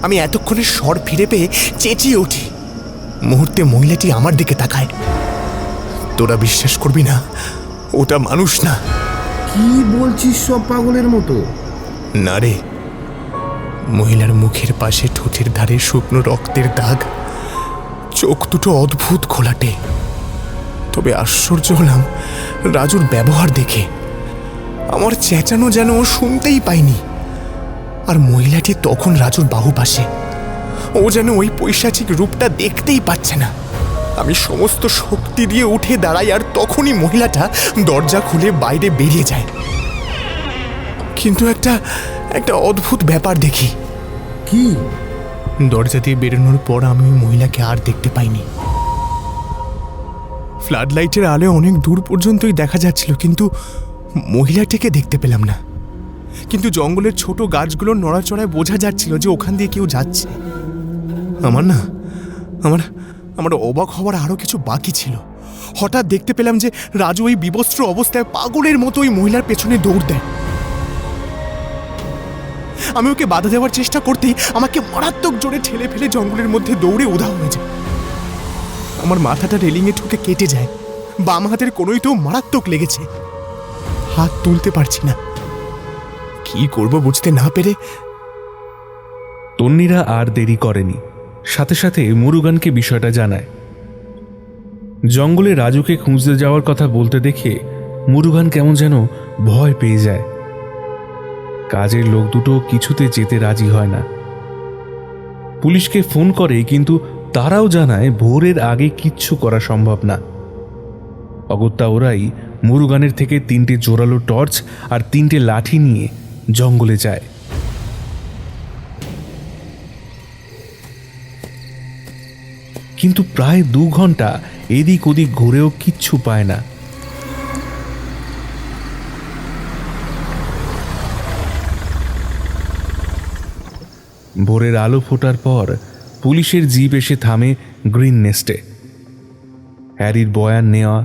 আমি এতক্ষণে স্বর ফিরে পেয়ে চেঁচিয়ে উঠি। মুহূর্তে মহিলাটি আমার দিকে তাকায়। তোরা বিশ্বাস করবি না, ওটা মানুষ না। কি বলছিস সব পাগলের মতো? না রে, মহিলার মুখের পাশে ঠোঁটের ধারে শুকনো রক্তের দাগ, চোখ দুটো অদ্ভুত ঘোলাটে। তবে আশ্চর্য হলাম রাজুর ব্যবহার দেখে। আমার চেঁচানো যেন ও শুনতেই পাইনি। আর মহিলাটি তখন রাজুর বাহু পাশে, ও যেন ওই পৈশাচিক রূপটা দেখতেই পাচ্ছে না। আমি সমস্ত শক্তি দিয়ে উঠে দাঁড়াই, আর তখনই মহিলাটা দরজা খুলে বাইরে বেরিয়ে যায়। কিন্তু একটা অদ্ভুত ব্যাপার দেখি। কি? দরজা দিয়ে বেরোনোর পর আমি ওই মহিলাকে আর দেখতে পাইনি। ফ্লাড লাইটের আলো অনেক দূর পর্যন্তই দেখা যাচ্ছিল, কিন্তু মহিলাটিকে দেখতে পেলাম না। কিন্তু জঙ্গলের ছোট গাছগুলোর নড়াচড়ায় বোঝা যাচ্ছিল যে ওখান দিয়ে কেউ যাচ্ছে। আমার অবাক হওয়ার আরো কিছু বাকি ছিল। হঠাৎ দেখতে পেলাম যে রাজু ওই বিবস্ত্র অবস্থায় পাগলের মতো ওই মহিলার পেছনে দৌড় দেয়। আমি ওকে বাধা দেওয়ার চেষ্টা করতেই আমাকে মারাত্মক জোরে ঠেলে ফেলে জঙ্গলের মধ্যে দৌড়ে উধাও হয়ে যায়। আমার মাথাটা রেলিংয়ে ঠুকে কেটে যায়, বাম হাতের কোনোইতেও মারাত্মক লেগেছে, হাত তুলতে পারছি না। কি করব বুঝতে না পেরে তন্নিরা আর দেরি করেনি, সাথে সাথে মুরুগানকে বিষয়টা জানায়। জঙ্গলে রাজুকে খুঁজতে যাওয়ার কথা বলতে দেখে মুরুগান কেমন যেন ভয় পেয়ে যায়। কাজের লোক দুটো কিছুতে যেতে রাজি হয় না। পুলিশকে ফোন করে, কিন্তু তারাও জানায় ভোরের আগে কিচ্ছু করা সম্ভব না। অগত্যা ওরাই মুরুগানের থেকে 3টে জোরালো টর্চ আর 3টে লাঠি নিয়ে জঙ্গলে যায়। কিন্তু প্রায় 2 ঘন্টা এদিক ওদিক ঘুরেও কিচ্ছু পায় না। ভোরের আলো ফোটার পর পুলিশের জিপ এসে থামে গ্রিন নেস্টে। হ্যারির বয়ান নেওয়া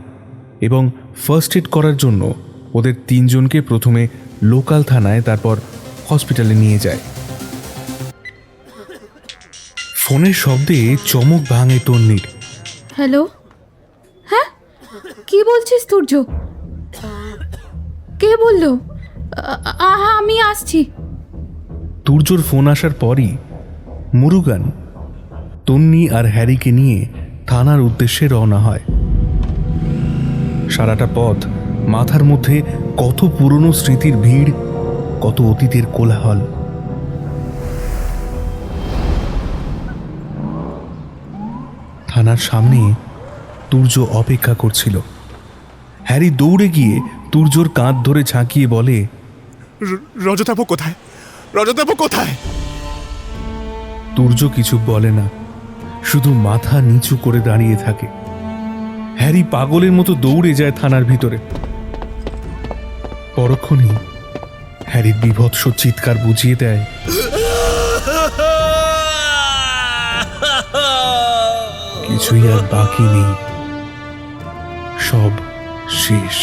এবং ফার্স্ট এড করার জন্য ওদের 3 জনকে প্রথমে লোকাল থানায়, তারপর হসপিটালে নিয়ে যায়। ফোনের শব্দে চমক ভাঙে তন্নির। হ্যালো, হ্যাঁ কি বলছিস সূর্য? কে বললো? আমি আসছি। তুর্যর ফোন আসার পরই মুরুগান তন্নি আর হ্যারিকে নিয়ে থানার উদ্দেশ্যে রওনা হয়। সারাটা পথ মাথার মধ্যে কত পুরনো স্মৃতির ভিড়, কত অতীতের কোলাহল। থানার সামনে তুর্য অপেক্ষা করছিল। হ্যারি দৌড়ে গিয়ে তুর্যর কাঁধ ধরে ঝাঁকিয়ে বলে, রজতাভ কোথায়? রজতাভ কোথায়? তুর্য কিছু বলে না, শুধু মাথা নিচু করে দাঁড়িয়ে থাকে। হ্যারি পাগলের মতো দৌড়ে যায় থানার ভিতরে। পরক্ষণেই হ্যারির বিভৎস চিৎকার বুঝিয়ে দেয়, কিছুই আর বাকি নেই, সব শেষ।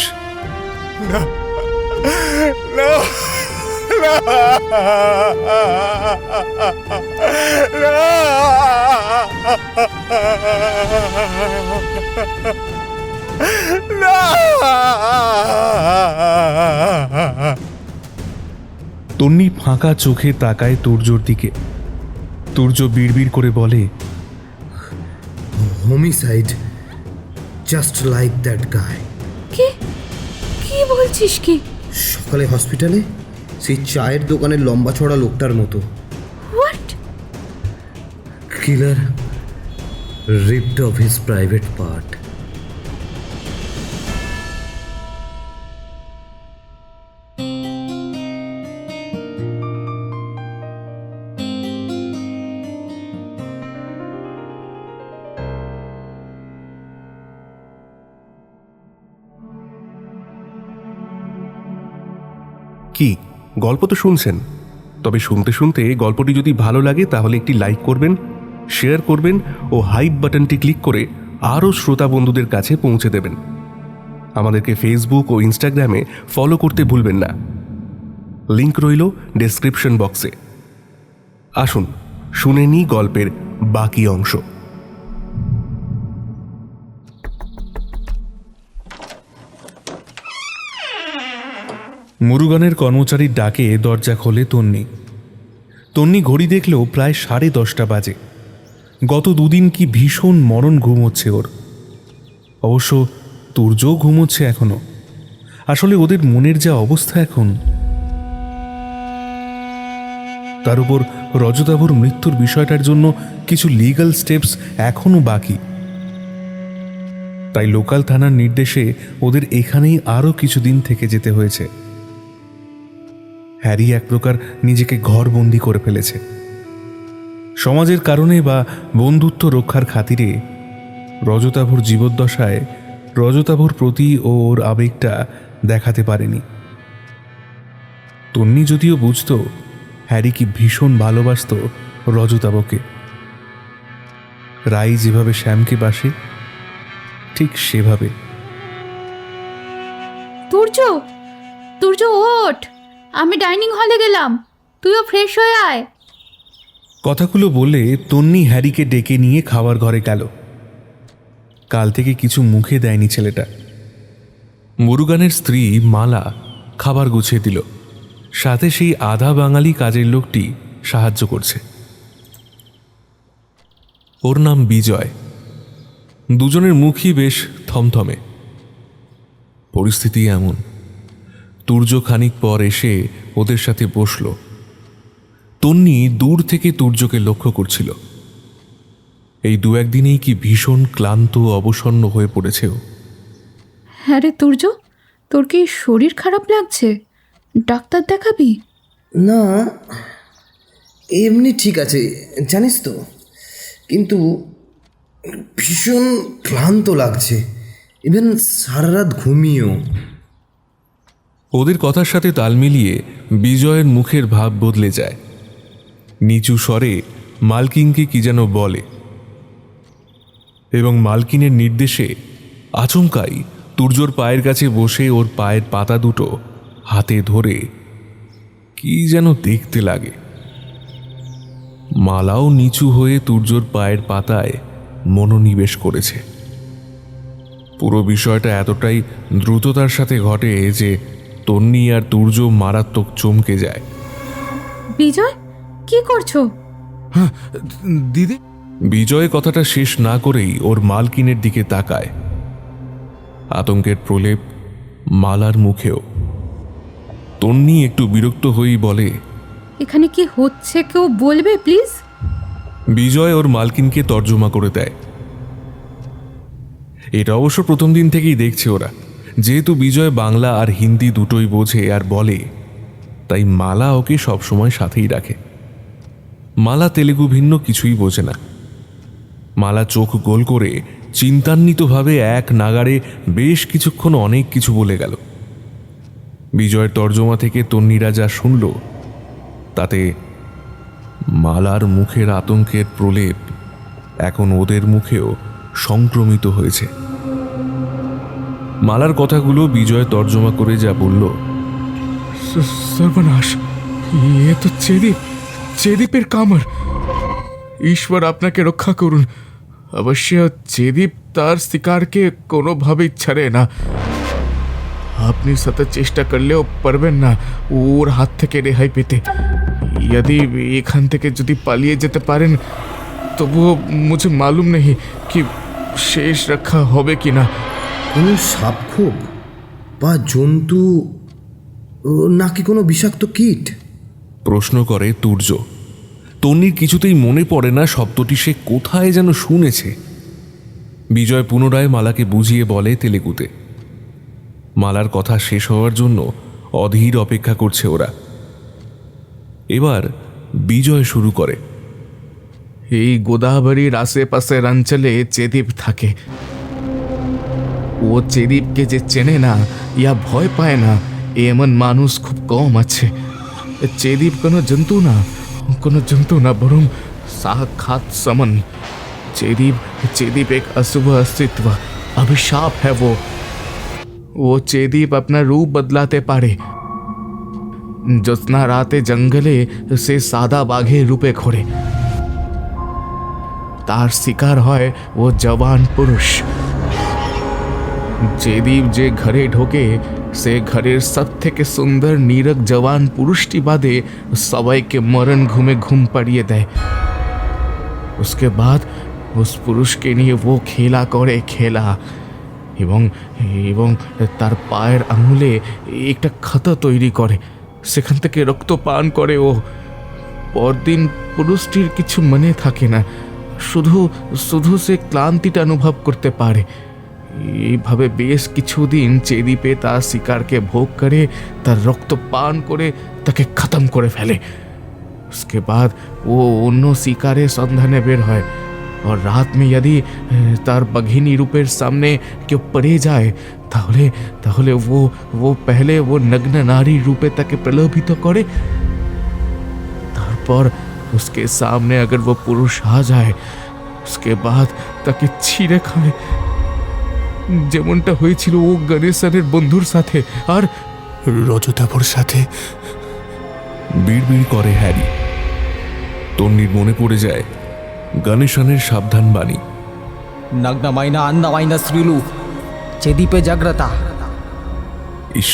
তন্নি ফাঁকা চোখে তাকায় তুর্যর দিকে। তুর্য বিড়বিড় করে বলে, হোমিসাইড, জাস্ট লাইক দ্যাট গায়। কি বলছিস? কি সকালে হসপিটালে সেই চায়ের দোকানের লম্বা ছড়া লোকটার মতো। What? Killer ripped off his private part. কি গল্প তো শুনছেন, তবে শুনতে শুনতে গল্পটি যদি ভালো লাগে তাহলে একটি লাইক করবেন, শেয়ার করবেন ও হাইপ বাটনটি ক্লিক করে আরও শ্রোতা বন্ধুদের কাছে পৌঁছে দেবেন। আমাদেরকে ফেসবুক ও ইনস্টাগ্রামে ফলো করতে ভুলবেন না, লিংক রইল ডেসক্রিপশন বক্সে। আসুন শুনে নিই গল্পের বাকি অংশ। মুরুগানের কর্মচারীর ডাকে দরজা খোলে তন্নি। তন্নি ঘড়ি দেখলেও প্রায় 10:30 বাজে। গত দুদিন কি ভীষণ মরণ ঘুম হচ্ছে ওর। অবশ্য তুর্যও ঘুমোচ্ছে এখনো। আসলে ওদের মনের যা অবস্থা এখন। তার উপর রজতাভর মৃত্যুর বিষয়টার জন্য কিছু লিগ্যাল স্টেপস এখনো বাকি। তাই লোকাল থানার নির্দেশে ওদের এখানেই আরও কিছুদিন থেকে যেতে হয়েছে। হ্যারি এক প্রকার নিজেকে ঘরবন্দি করে ফেলেছে। সমাজের কারণে বা বন্ধুত্ব রক্ষার খাতিরে রজতাভর জীবদ্দশায় রজতাভর প্রতি ওর আবেগটা দেখাতে পারেনি। তন্নি যদিও বুঝত হ্যারি কি ভীষণ ভালোবাসত রজতাভকে। রাই যেভাবে শ্যামকে বাসে ঠিক সেভাবে। তুর্য, তুর্য ওঠ, আমি ডাইনিং হলে গেলাম, তুইও ফ্রেশ হয়ে আয়। কথাগুলো বলে তন্নি হ্যারিকে ডেকে নিয়ে খাওয়ার ঘরে গেল। কাল থেকে কিছু মুখে দেয়নি ছেলেটা। মুরুগানের স্ত্রী মালা খাবার গুছিয়ে দিল, সাথে সেই আধা বাঙালি কাজের লোকটি সাহায্য করছে। ওর নাম বিজয়। দুজনের মুখই বেশ থমথমে। পরিস্থিতি এমন। তুর্য খানিক পর এসে ওদের সাথে বসল। তন্নি দূর থেকে তুর্যকে লক্ষ্য করছিল। এই 2-1 দিনেই কি ভীষণ ক্লান্ত অবসন্ন হয়ে পড়েছে ও। হ্যাঁ রে তুর্য, তোর কি শরীর খারাপ লাগছে? ডাক্তার দেখাবি? না, এমনি ঠিক আছে জানিস তো, কিন্তু ভীষণ ক্লান্ত লাগছে, ইভেন সারা রাত ঘুমিয়েও। ওদের কথার সাথে তাল মিলিয়ে বিজয়ের মুখের ভাব বদলে যায়। নিচু স্বরে মালকিনকে কি যেন বলে এবং মালকিনের নির্দেশে আচমকাই তুর্যর পায়ের কাছে বসে ওর পায়ের পাতা দুটো হাতে ধরে কি যেন দেখতে লাগে। মালাও নিচু হয়ে তুর্যর পায়ের পাতায় মনোনিবেশ করেছে। পুরো বিষয়টা এতটাই দ্রুততার সাথে ঘটে যে তন্নি আর তুর্য মারাত্মক চমকে যায়। বিজয়, কি করছো? দিদি। বিজয় কথাটা শেষ না করেই ওর মালকিনের দিকে তাকায়। আতঙ্কের প্রলেপ মালার মুখেও। তন্নি একটু বিরক্ত হয়েই বলে, এখানে কি হচ্ছে কেউ বলবে প্লিজ? বিজয় ওর মালকিনকে তর্জমা করে দেয়। এটা অবশ্য প্রথম দিন থেকেই দেখছে ওরা। যেহেতু বিজয় বাংলা আর হিন্দি দুটোই বোঝে আর বলে, তাই মালা ওকে সবসময় সাথেই রাখে। মালা তেলেগু ভিন্ন কিছুই বোঝে না। মালা চোখ গোল করে চিন্তান্বিতভাবে এক নাগাড়ে বেশ কিছুক্ষণ অনেক কিছু বলে গেল। বিজয়ের তর্জমা থেকে তন্নিরা যা শুনল তাতে মালার মুখের আতঙ্কের প্রলেপ এখন ওদের মুখেও সংক্রমিত হয়েছে। মালার কথাগুলো বিজয় তর্জমা করে যা বলল, সর্বনাশ, এ তো চেদীপের কামড়। ঈশ্বর আপনাকে রক্ষা করুন। অবশ্য চেদীপ তার শিকারকে কোনোভাবেই ছাড়ে না। আপনি শত চেষ্টা করলেও পারবেন না ওর হাত থেকে রেহাই পেতে। যদি এখান থেকে যদি পালিয়ে যেতে পারেন তবুও মুঝে মালুম নেই কি শেষ রক্ষা হবে কি না। কোনো সাপখোপ বা জন্তু নাকি কোনো বিষাক্ত কীট? প্রশ্ন করে তুর্য। তন্নির কিছুতেই মনে পড়ে না শব্দটি সে কোথায় যেন শুনেছে। বিজয় পুনরায় মালাকে বুঝিয়ে বলে তেলেগুতে। মালার কথা শেষ হওয়ার জন্য অধীর অপেক্ষা করছে ওরা। এবার বিজয় শুরু করে, এই গোদাবরীর আশেপাশের অঞ্চলে চেদীপ থাকে। ও চেদীপকে যে চেনে না ইয়া ভয় পায় না, এমন মানুষ খুব কম আছে। চেদীপ কোনো জন্তু না বরং साक्षात समन। चेदीप एक अशुभ अस्तित्व, अभिशाप है वो चेदीप अपना रूप बदलाते पारे। ज्योत्स्ना राते जंगले से सादा बाघे रूपे घोरे, तार शिकार হয় वो जवान पुरुष। चेदीप जे घरे ढोके से घरेर सब থেকে সুন্দর নীরক জওয়ান পুরুষটি বাদে সবাইকে মরণ ঘুম পাড়িয়ে দেয়। उसके बाद उस पुरुष के लिए वो खेला करे खेला এবং তার পায়ের আঙুলে একটা খাতা তৈরি করে, সেখান থেকে রক্ত পান করে ও। পরদিন পুরুষটির কিছু মনে থাকে না, শুধু সে ক্লান্তিটা অনুভব করতে পারে। এইভাবে বেশ কিছুদিন চেদীপে তার শিকারকে ভোগ করে, তার রক্ত পান করে তাকে খতম করে ফেলে। उसके बाद वो अन्य शिकारे सन्धाने बेर है और रात में यदि तार बघिनी रूपेर सामने क्यों पड़े जाए ताहले वो पहले वो नग्न नारी रूपे ताके प्रलोभित करे, तारपर उसके सामने अगर वो पुरुष आ जाए उसके बाद ताके छिड़े खाए, जेमनटा হয়েছিল ও গণেশের বন্ধুর সাথে আর রজতাভর সাথে। বিড়বিড় করে হ্যারি। তন্নির মনে পড়ে যায় গণেশনের সাবধান বাণী। নগ্নমাইন আন্নমাইন স্ত্রীলু চেদীপে জাগ্রতা। ইস,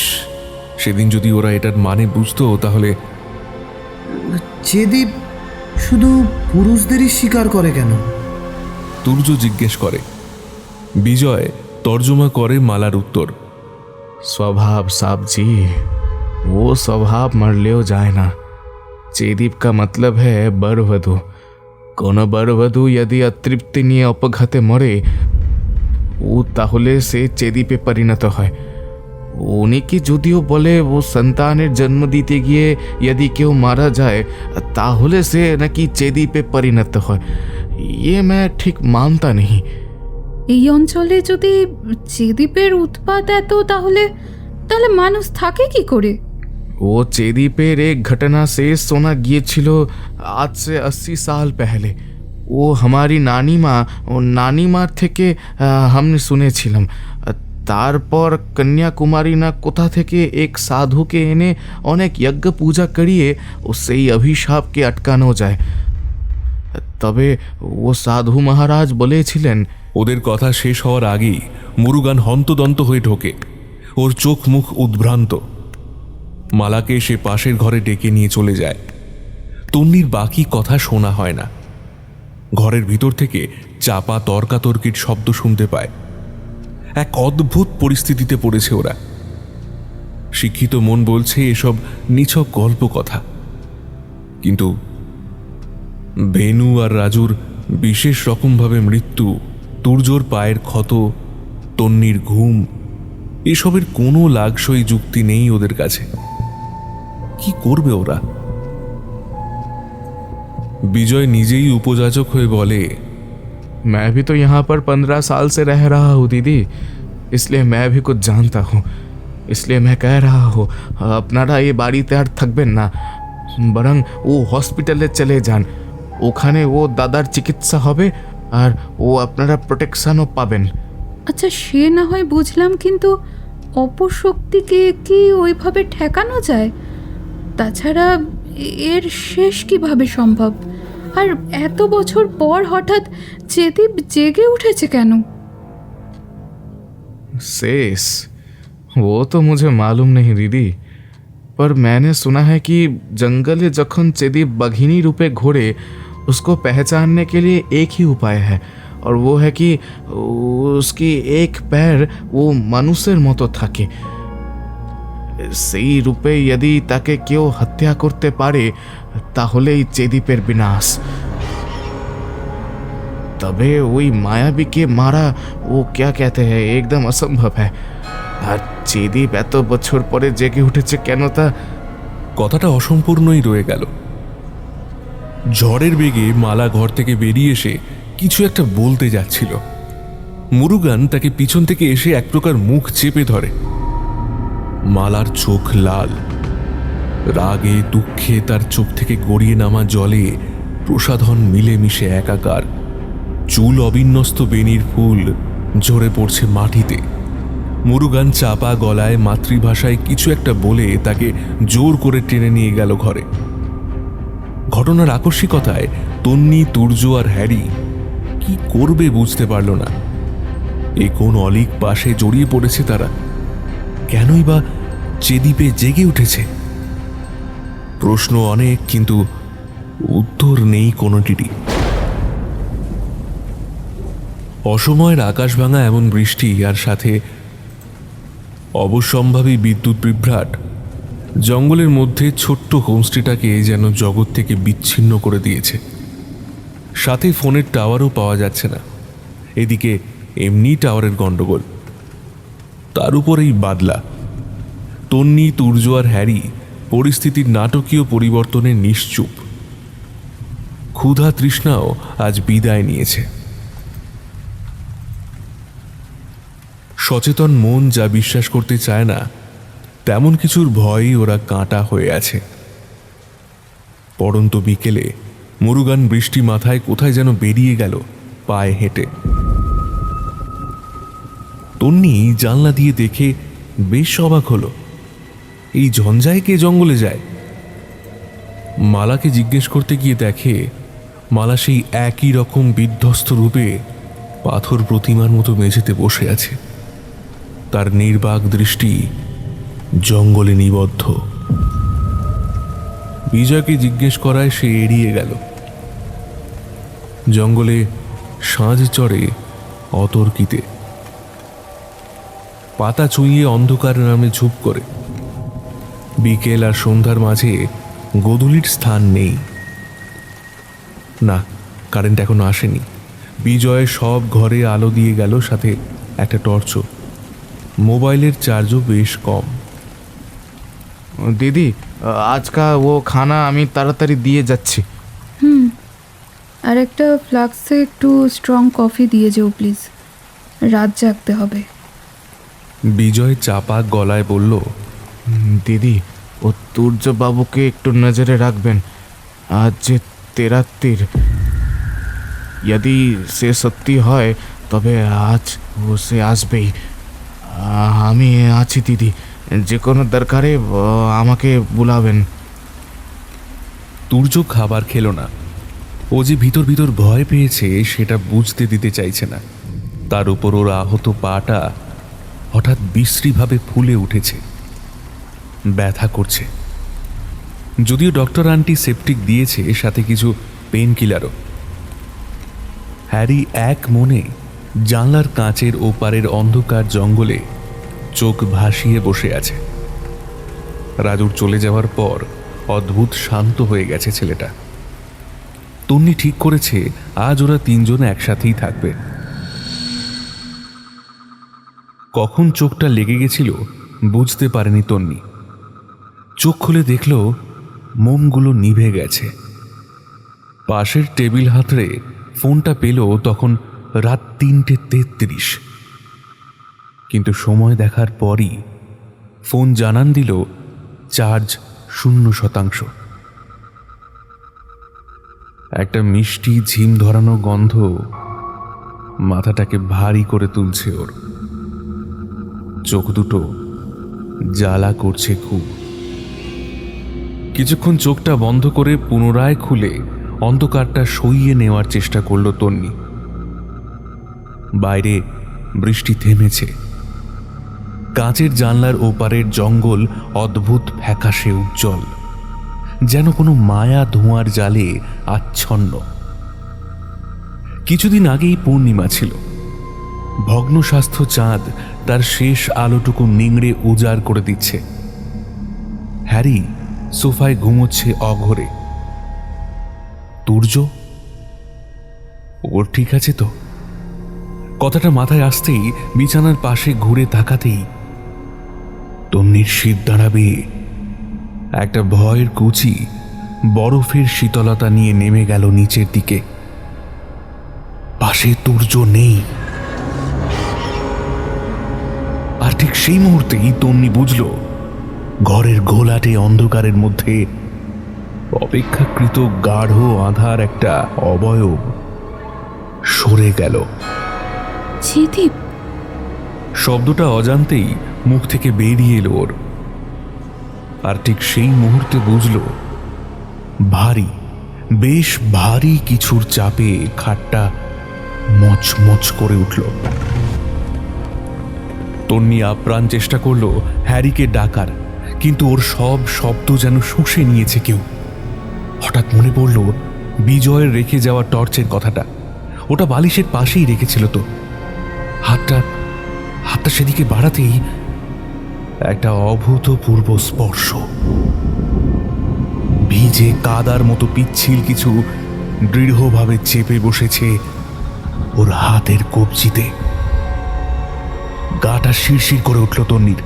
সেদিন যদি ওরা এটার মানে বুঝতো তাহলে। চেদীপ শুধু পুরুষদেরই শিকার করে কেন? তুর্য জিজ্ঞেস করে। বিজয় তর্জমা করে মালার উত্তর। स्वभाव साहब जी, वो स्वभाव मरलेও যায় না। चेदीप का मतलब है बरवधू। কোনো বরবধূ यदि अतृप्ति নিয়ে অপঘাতে মরে ও তাহলে সে চেদীপে পরিণত হয়। উনি কি যদিও বলে ও সন্তানের জন্ম দিতে গিয়ে यदि কেউ মারা যায় তাহলে সে নাকি চেদীপে পরিণত হয়, ये मैं ठीक मानता नहीं। এই অঞ্চলে যদি চেদীপের উৎপাত এত, তাহলে মানুষ থাকে কি করে? वो चेदीपेर एक घटना से सोना गिয়েছিল आज से 80 साल पहले। वो हमारी नानी मार থেকে हमने শুনেছিলাম। তারপর কন্যাকুমারী না কোথা থেকে এক সাধুকে এনে অনেক যজ্ঞ পূজা করিয়ে ও সেই অভিশাপকে আটকানো যায়। তবে ও সাধু মহারাজ বলেছিলেন। ওদের কথা শেষ হওয়ার আগেই মুরুগান হন্তদন্ত হয়ে ঢোকে। ওর চোখ মুখ উদ্ভ্রান্ত। মালাকে সে পাশের ঘরে ডেকে নিয়ে চলে যায়। তন্নির বাকি কথা শোনা হয় না। ঘরের ভিতর থেকে চাপা তর্কাতর্কির শব্দ শুনতে পায়। এক অদ্ভুত পরিস্থিতিতে পড়েছে ওরা। শিক্ষিত মন বলছে এসব নিছক গল্প কথা, কিন্তু বেনু আর রাজুর বিশেষ রকমভাবে মৃত্যু, তুর্যর পায়ের ক্ষত, তন্নির ঘুম, এসবের কোনো লাগসই যুক্তি নেই ওদের কাছে। কি করবে ওরা? বিজয় নিজেই উপযাচক হয়ে বলে, मैं भी तो यहाँ पर 15 साल से रह रहा हूँ दीदी, इसलिए मैं भी कुछ जानता हूँ। इसलिए मैं कह रहा हूँ আপনারা এই বাড়িতে আর থাকবেন না, বরং ও হসপিটালে চলে যান। ওখানে ও দাদার চিকিৎসা হবে আর ও আপনারা প্রোটেকশনও পাবেন। আচ্ছা, সে না হয় বুঝলাম, কিন্তু অপশক্তিকে কি ওইভাবে ঠেকানো যায়? তাছাড়া এর শেষ কিভাবে সম্ভব? আর এত বছর পর হঠাৎ চেদীপ জেগে উঠেছে কেন? शेष वो तो मुझे मालूम नहीं दीदी, पर मैंने सुना है कि जंगल जखन चेदीप बघिनी रूपे घोड़े उसको पहचानने के लिए एक ही उपाय है, और वो है कि उसकी एक पैर वो मनुष्यर मतो थाके। সেই রূপে यदि তাকে কেউ হত্যা করতে পারে তাহলেই চেদীপের বিনাশ। তবে ওই মায়াবীকে মারা ও क्या कहते हैं एकदम असंभव है। আর চেদীপ এত বছর পরে জেগে উঠেছে কেন তা কথাটা অসম্পূর্ণই রয়ে গেল। ঝড়ের বেগে মালা ঘর থেকে বেরিয়ে এসে কিছু একটা বলতে যাচ্ছিল। মুরুগান তাকে পিছন থেকে এসে এক প্রকার মুখ চেপে ধরে। মালার চোখ লাল, রাগে দুঃখে তার চোখ থেকে গড়িয়ে নামা জলে প্রসাধন মিলেমিশে একাকার। চুল অবিন্যস্ত বেনির ফুল ঝরে পড়ছে মাটিতে। মুরুগান চাপা গলায় মাতৃভাষায় কিছু একটা বলে তাকে জোর করে টেনে নিয়ে গেল ঘরে। ঘটনার আকস্মিকতায় তন্নি, তুর্য আর হ্যারি কি করবে বুঝতে পারল না। এই কোন অলিক পাশে জড়িয়ে পড়েছে তারা? কেনই বা চেদিপে জেগে উঠেছে? প্রশ্ন অনেক, কিন্তু উত্তর নেই কোনোটিরই। অসময়ের আকাশ ভাঙা এমন বৃষ্টি আর সাথে অবশ্যম্ভাবী বিদ্যুৎ বিভ্রাট জঙ্গলের মধ্যে ছোট্ট হোমস্টেটাকে যেন জগৎ থেকে বিচ্ছিন্ন করে দিয়েছে। সাথে ফোনের টাওয়ারও পাওয়া যাচ্ছে না। এদিকে এমনি টাওয়ারের গন্ডগোল, তার উপর এই বাদলা। তন্নি, তুর্য আর হ্যারি পরিস্থিতির নাটকীয় পরিবর্তনে নিশ্চুপ। ক্ষুধা তৃষ্ণাও আজ বিদায় নিয়েছে। সচেতন মন যা বিশ্বাস করতে চায় না, তেমন কিছুর ভয়েই ওরা কাঁটা হয়ে আছে। পড়ন্ত বিকেলে মুরুগান বৃষ্টি মাথায় কোথায় যেন বেরিয়ে গেল পায়ে হেঁটে। তন্নি জানলা দিয়ে দেখে বেশ অবাক হলো। এই ঝঞ্ঝায় কে জঙ্গলে যায়? মালাকে জিজ্ঞেস করতে গিয়ে দেখে মালা সেই একই রকম বিধ্বস্ত রূপে পাথর প্রতিমার মতো মেঝেতে বসে আছে। তার নির্বাক দৃষ্টি জঙ্গলে নিবদ্ধ। বিজয়কে জিজ্ঞেস করায় সে এড়িয়ে গেল। জঙ্গলে সাঁঝ চড়ে অতর্কিতে, পাতা চুইয়ে অন্ধকার নামে ঝুপ করে। বিকেল আর সন্ধ্যার মাঝে গোধূলির স্থান নেই। না, কারেন্ট এখনো আসেনি। বিজয় সব ঘরে আলো দিয়ে গেল, সাথে একটা টর্চও। মোবাইলের চার্জও বেশ কম। दीदी आज का वो खाना আমি তাড়াতাড়ি দিয়ে যাচ্ছি। আর একটা ফ্লাক্সে একটু স্ট্রং কফি দিয়ে যেও প্লিজ, রাত জাগতে হবে। বিজয় চাপা গলায় বলল, দিদি ও তুর্য বাবুকে একটু নজরে রাখবেন। আজ যে 13 তীর, যদি সে সত্যি হয় তবে আজ ও সে আসবেই। আমি আছি দিদি, যে কোনো দরকারে আমাকে বুলাবেন। তুর্য খাবার খেল না। ও যে ভিতর ভিতর ভয় পেয়েছে সেটা বুঝতে দিতে চাইছে না। তার উপর ওর আহত পাটা হঠাৎ বিশ্রীভাবে ফুলে উঠেছে, ব্যথা করছে। যদিও ডক্টর অ্যান্টিসেপটিক দিয়েছে, সাথে কিছু পেন কিলারও। হ্যারি এক মনে জানলার কাঁচের ওপারের অন্ধকার জঙ্গলে চোখ ভাসিয়ে বসে আছে। রাজুর চলে যাওয়ার পর অদ্ভুত শান্ত হয়ে গেছে ছেলেটা। তন্নি ঠিক করেছে আজ ওরা তিনজন একসাথেই থাকবে। কখন চোখটা লেগে গেছিল বুঝতে পারেনি তন্নি। চোখ খুলে দেখল মোমগুলো নিভে গেছে। পাশের টেবিল হাতড়ে ফোনটা পেল তখন রাত 3:33। কিন্তু সময় দেখার পরই ফোন জানান দিল চার্জ 0%। একটা মিষ্টি ঝিম ধরানো গন্ধ মাথাটাকে ভারী করে তুলছে ওর। চোখ দুটো জ্বালা করছে খুব। কিছুক্ষণ চোখটা বন্ধ করে পুনরায় খুলে অন্ধকারটা সইয়ে নেওয়ার চেষ্টা করল তন্নি। বাইরে বৃষ্টি থেমেছে। কাঁচের জানলার ওপারের জঙ্গল অদ্ভুত ফ্যাকাশে উজ্জ্বল, যেন কোনো মায়া ধোঁয়ার জালে আচ্ছন্ন। কিছুদিন আগেই পূর্ণিমা ছিল। ভগ্ন স্বাস্থ্য চাঁদ তার শেষ আলোটুকু নিংড়ে উজাড় করে দিচ্ছে। হ্যারি সোফায় ঘুমোচ্ছে অঘরে। তুর্য ওর ঠিক আছে তো? কথাটা মাথায় আসতেই বিছানার পাশে ঘুরে তাকাতেই তন্নির শীত দাঁড়াবে। একটা ভয়ের কুচি বরফের শীতলতা নিয়ে নেমে গেল নিচের দিকে। পাশে তুর্য নেই। আর ঠিক সেই মুহূর্তেই তন্নি বুঝল ঘরের ঘোলাটে অন্ধকারের মধ্যে অপেক্ষাকৃত গাঢ় আধার একটা অবয়ব সরে গেল। ত্রিদীপ, শব্দটা অজান্তেই মুখ থেকে বেরিয়ে এলো ওর। আর ঠিক সেই মুহূর্তে বুঝল ভারী, বেশ ভারী কিছুর চাপে খাটটা মচমচ করে উঠল। তন্নি আপ্রাণ চেষ্টা করলো হ্যারিকে ডাকার, কিন্তু ওর সব শব্দ যেন শুষে নিয়েছে কেউ। হঠাৎ মনে পড়ল বিজয়ের রেখে যাওয়া টর্চের কথাটা। ওটা বালিশের পাশেই রেখেছিল তো। হাতটা সেদিকে বাড়াতেই একটা অভূতপূর্ব স্পর্শ। ভিজে কাদার মতো পিচ্ছিল কিছু দৃঢ়ভাবে চেপে বসেছে ওর হাতের কবজিতে। গাটা শিরশির করে উঠল তন্নির।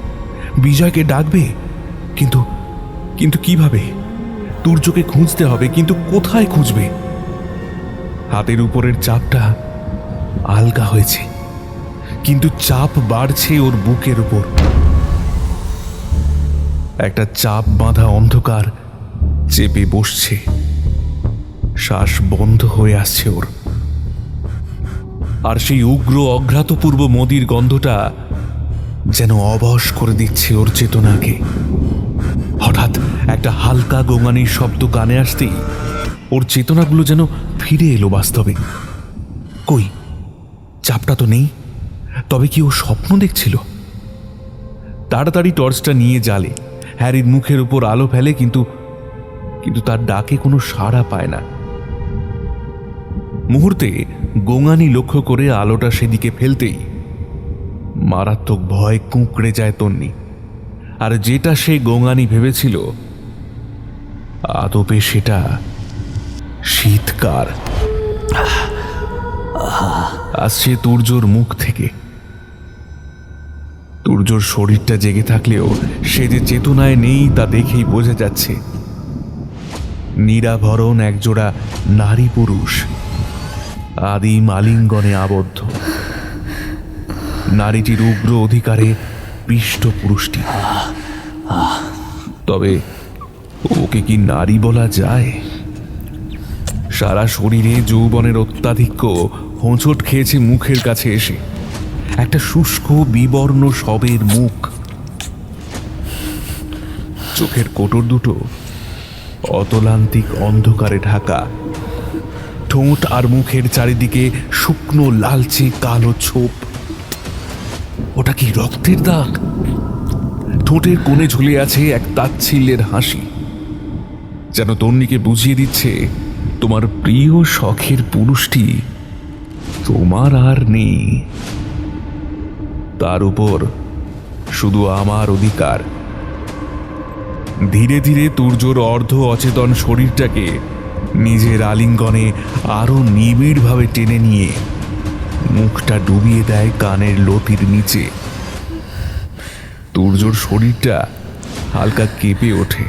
বিজয়কে ডাকবে, কিন্তু কিন্তু কিভাবে? তুর্যকে খুঁজতে হবে, কিন্তু কোথায় খুঁজবে? হাতের উপরের চাপটা আলগা হয়েছে, কিন্তু চাপ বাড়ছে ওর বুকের উপর। একটা চাপ বাঁধা অন্ধকার চেপে বসছে। শ্বাস বন্ধ হয়ে আসছে ওর। আর সেই উগ্র অঘ্রাতপূর্ব মদির গন্ধটা যেন অবশ করে দিচ্ছে ওর চেতনাকে। হঠাৎ একটা হালকা গোঙানির শব্দ কানে আসতেই ওর চেতনাগুলো যেন ফিরে এলো বাস্তবে। কই, চাপটা তো নেই। তবে কি ও স্বপ্ন দেখছিল? তাড়াতাড়ি টর্চটা নিয়ে জ্বালে, হ্যারির মুখের উপর আলো ফেলে, কিন্তু তার ডাকে কোনো সাড়া পায় না। মুহূর্তে গোঙানি লক্ষ্য করে আলোটা সেদিকে ফেলতেই মারাত্মক ভয় কুঁকড়ে যায় তন্নি। আর যেটা সে গোঙানি ভেবেছিল, আদপে সেটা শীতকার আসছে তুর্যর মুখ থেকে। তুর্যর শরীরটা জেগে থাকলেও সে যে চেতনায় নেই তা দেখেই বোঝা যাচ্ছে। নিরাভরণ একজোড়া নারী পুরুষ আদিম আলিঙ্গনে আবদ্ধ। নারীটির উগ্র অধিকারে পিষ্ট পুরুষটি। তবে ওকে কি নারী বলা যায়? সারা শরীরে যৌবনের অত্যাধিক্য হোঁচট খেয়েছে মুখের কাছে এসে। একটা শুষ্ক বিবর্ণ শবের মুখ, চোখের কোটর দুটো অতলান্তিক অন্ধকারে ঢাকা। ঠোঁট আর মুখের চারিদিকে শুকনো লালচে কালো ছোপ। ওটা কি রক্তের দাগ? ঠোঁটের কোণে ঝুলে আছে এক তাচ্ছিল্যের হাসি, যেন তন্নিকে বুঝিয়ে দিচ্ছে তোমার প্রিয় শখের পুরুষটি তোমার আর নেই। তার উপর শুধু আমার অধিকার। ধীরে ধীরে তুর্যর অর্ধ অচেতন শরীরটাকে নিজের আলিঙ্গনে আরো নিবিড়ভাবে টেনে নিয়ে মুখটা ডুবিয়ে দেয় কানের লতির নিচে। তুর্যর শরীরটা হালকা কেঁপে ওঠে।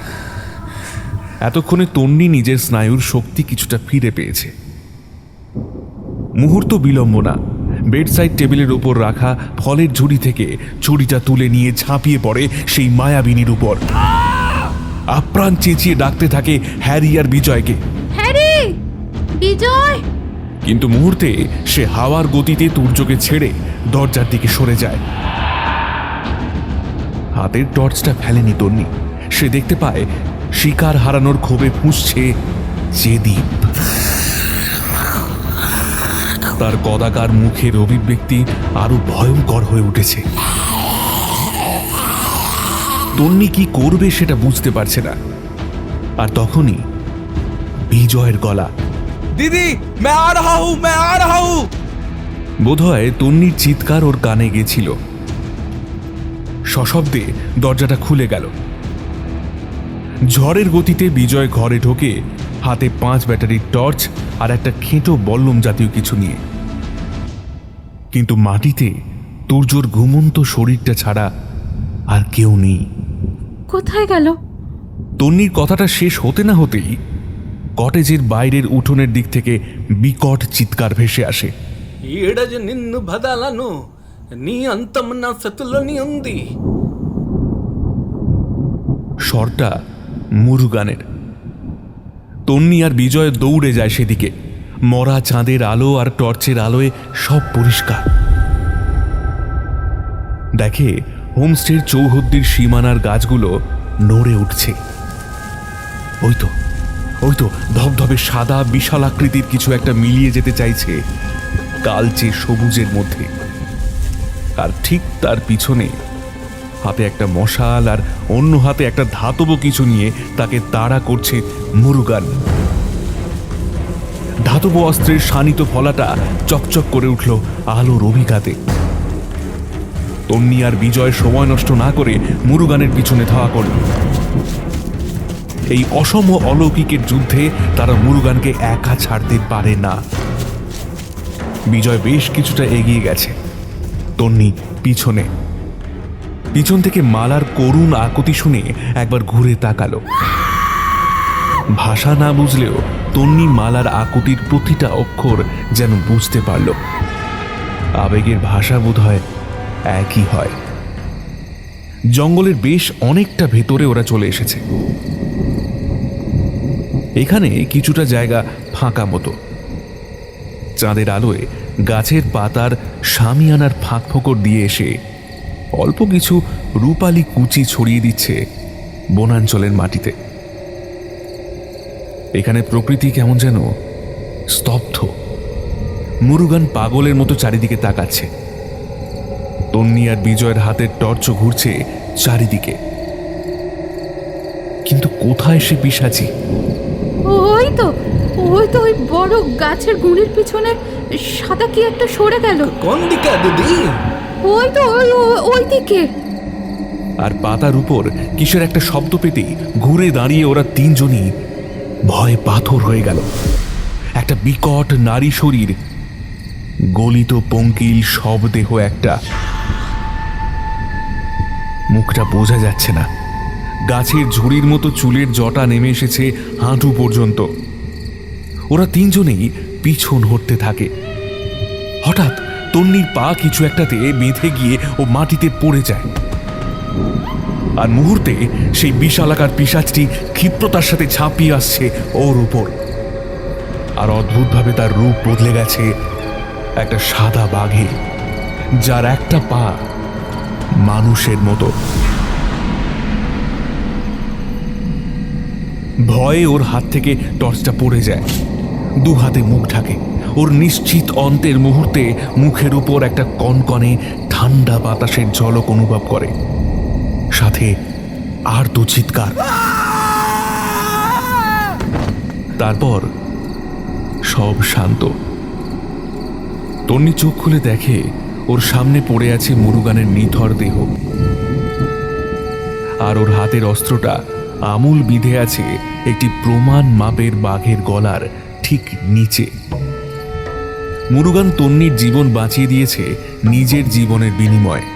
এতক্ষণে তন্নি নিজের স্নায়ুর শক্তি কিছুটা ফিরে পেয়েছে। মুহূর্ত বিলম্ব না, বেডসাইড টেবিলের উপর রাখা ফলের ঝুড়ি থেকে ছুরিটা তুলে নিয়ে ঝাঁপিয়ে পড়ে সেই মায়াবিনীর উপর। আপ্রাণ চেঁচিয়ে ডাকতে থাকে হ্যারি আর বিজয়কে। হ্যারি, বিজয়! কিন্তু মুহূর্তে সে হাওয়ার গতিতে তুর্যকে ছেড়ে দরজার দিকে সরে যায়। হাতের টর্চটা ফেলেনি তন্নি। সে দেখতে পায় শিকার হারানোর ক্ষোভে ফুঁসছে চেদীপ। তার কদাকার মুখের অভিব্যক্তি আরো ভয়ঙ্কর হয়ে উঠেছে। তন্নি কি করবে সেটা বুঝতে পারছে না। আর তখনই বিজয়ের গলা, দিদি, मैं आ रहा हूं, मैं आ रहा हूं। বোধহয় তন্নির চিৎকার ওর কানে গেছিল। সশব্দে দরজাটা খুলে গেল। ঝড়ের গতিতে বিজয় ঘরে ঢোকে, হাতে 5 ব্যাটারির টর্চ আর একটা খেঁটো বল্লম জাতীয় কিছু নিয়ে। কিন্তু মাটিতে তুর্যর ঘুমন্ত শরীরটা ছাড়া আর কেউ নেই। কোথায় গেল? তন্নির কথাটা শেষ হতে না হতেই কটেজের বাইরের উঠোনের দিক থেকে বিকট চিৎকার ভেসে আসে। ఈడజ నిన్ను బదలను నీ అంతం నా సతులని ఉంది। স্বরটা মুরুগানের। তন্নি আর বিজয় দৌড়ে যায় সেদিকে। মরা চাঁদের আলো আর টর্চের আলোয় সব পরিষ্কার। দেখে হোমস্টের চৌহদ্দির সীমানার গাছগুলো নড়ে উঠছে। ওই তো ধবধবে সাদা বিশাল আকৃতির কিছু একটা মিলিয়ে যেতে চাইছে কালচে সবুজের মধ্যে। আর ঠিক তার পিছনে হাতে একটা মশাল আর অন্য হাতে একটা ধাতব কিছু নিয়ে তাকে তাড়া করছে মুরুগান। ধাতব অস্ত্রের শানিত ফলাটা চকচক করে উঠল আলোর অভিঘাতে। তন্নি আর বিজয় সময় নষ্ট না করে মুরুগানের পিছনে ধাওয়া করল। এই অসম অলৌকিকের যুদ্ধে তারা মুরুগানকে একা ছাড়তে পারে না। বিজয় বেশ কিছুটা এগিয়ে গেছে, তন্নি পিছনে। পিছন থেকে মালার করুণ আকুতি শুনে একবার ঘুরে তাকালো। ভাষা না বুঝলেও তন্নি মালার আকুতির প্রতিটা অক্ষর যেন বুঝতে পারল। আবেগের ভাষা বোধহয় একই হয়। জঙ্গলের বেশ অনেকটা ভেতরে ওরা চলে এসেছে। এখানে কিছুটা জায়গা ফাঁকা মতো। চাঁদের আলোয় গাছের পাতার শামিয়ানার ফাঁক ফোকর দিয়ে এসে অল্প কিছু রূপালি কুচি ছড়িয়ে দিচ্ছে বনাঞ্চলের মাটিতে। এখানে প্রকৃতি কেমন যেন স্তব্ধ। মুরুগান পাগলের মতো চারিদিকে তাকাচ্ছে। তন্নি আর বিজয়ের হাতের টর্চ ঘুরছে চারিদিকে, কিন্তু কোথায় সে পিশাচি? ওই তো ওই বড় গাছের গুঁড়ির পিছনে সাদা কি একটা সরে গেল। কোন দিকে দিদি? ওই দিকে। আর পাতার উপর কিসের একটা শব্দ পেতেই ঘুরে দাঁড়িয়ে ওরা তিনজনই ভয়ে পাথর হয়ে গেল। একটা বিকট নারী শরীর, গলিত পঙ্কিল সব দেহ একটা। মুখটা বোঝা যাচ্ছে না। গাছের ঝুড়ির মতো চুলের জটা নেমে এসেছে হাঁটু পর্যন্ত। ওরা তিনজনেই পিছন হটতে থাকে। হঠাৎ তন্নির পা কিছু একটাতে বেঁধে গিয়ে ও মাটিতে পড়ে যায়। আর মুহূর্তে সেই বিশালাকার পিশাচটি ক্ষিপ্রতার সাথে ঝাঁপিয়ে আসছে ওর উপর। আর অদ্ভুতভাবে তার রূপ বদলে গেছে একটা সাদা বাঘে, যার একটা পা মানুষের মতো। ভয়ে ওর হাত থেকে টর্চটা পড়ে যায়। দু হাতে মুখ ঢাকে। ওর নিশ্চিত অন্তের মুহূর্তে মুখের উপর একটা কনকনে ঠান্ডা বাতাসের ঝলক অনুভব করে, সাথে আর দু চিৎকার। তারপর সব শান্ত। তন্নি চোখ খুলে দেখে ওর সামনে পড়ে আছে মুরুগানের নিথর দেহ। আর ওর হাতের অস্ত্রটা আমূল বিঁধে আছে একটি প্রমাণ মাপের বাঘের গলার ঠিক নিচে। মুরুগান তন্নির জীবন বাঁচিয়ে দিয়েছে নিজের জীবনের বিনিময়ে।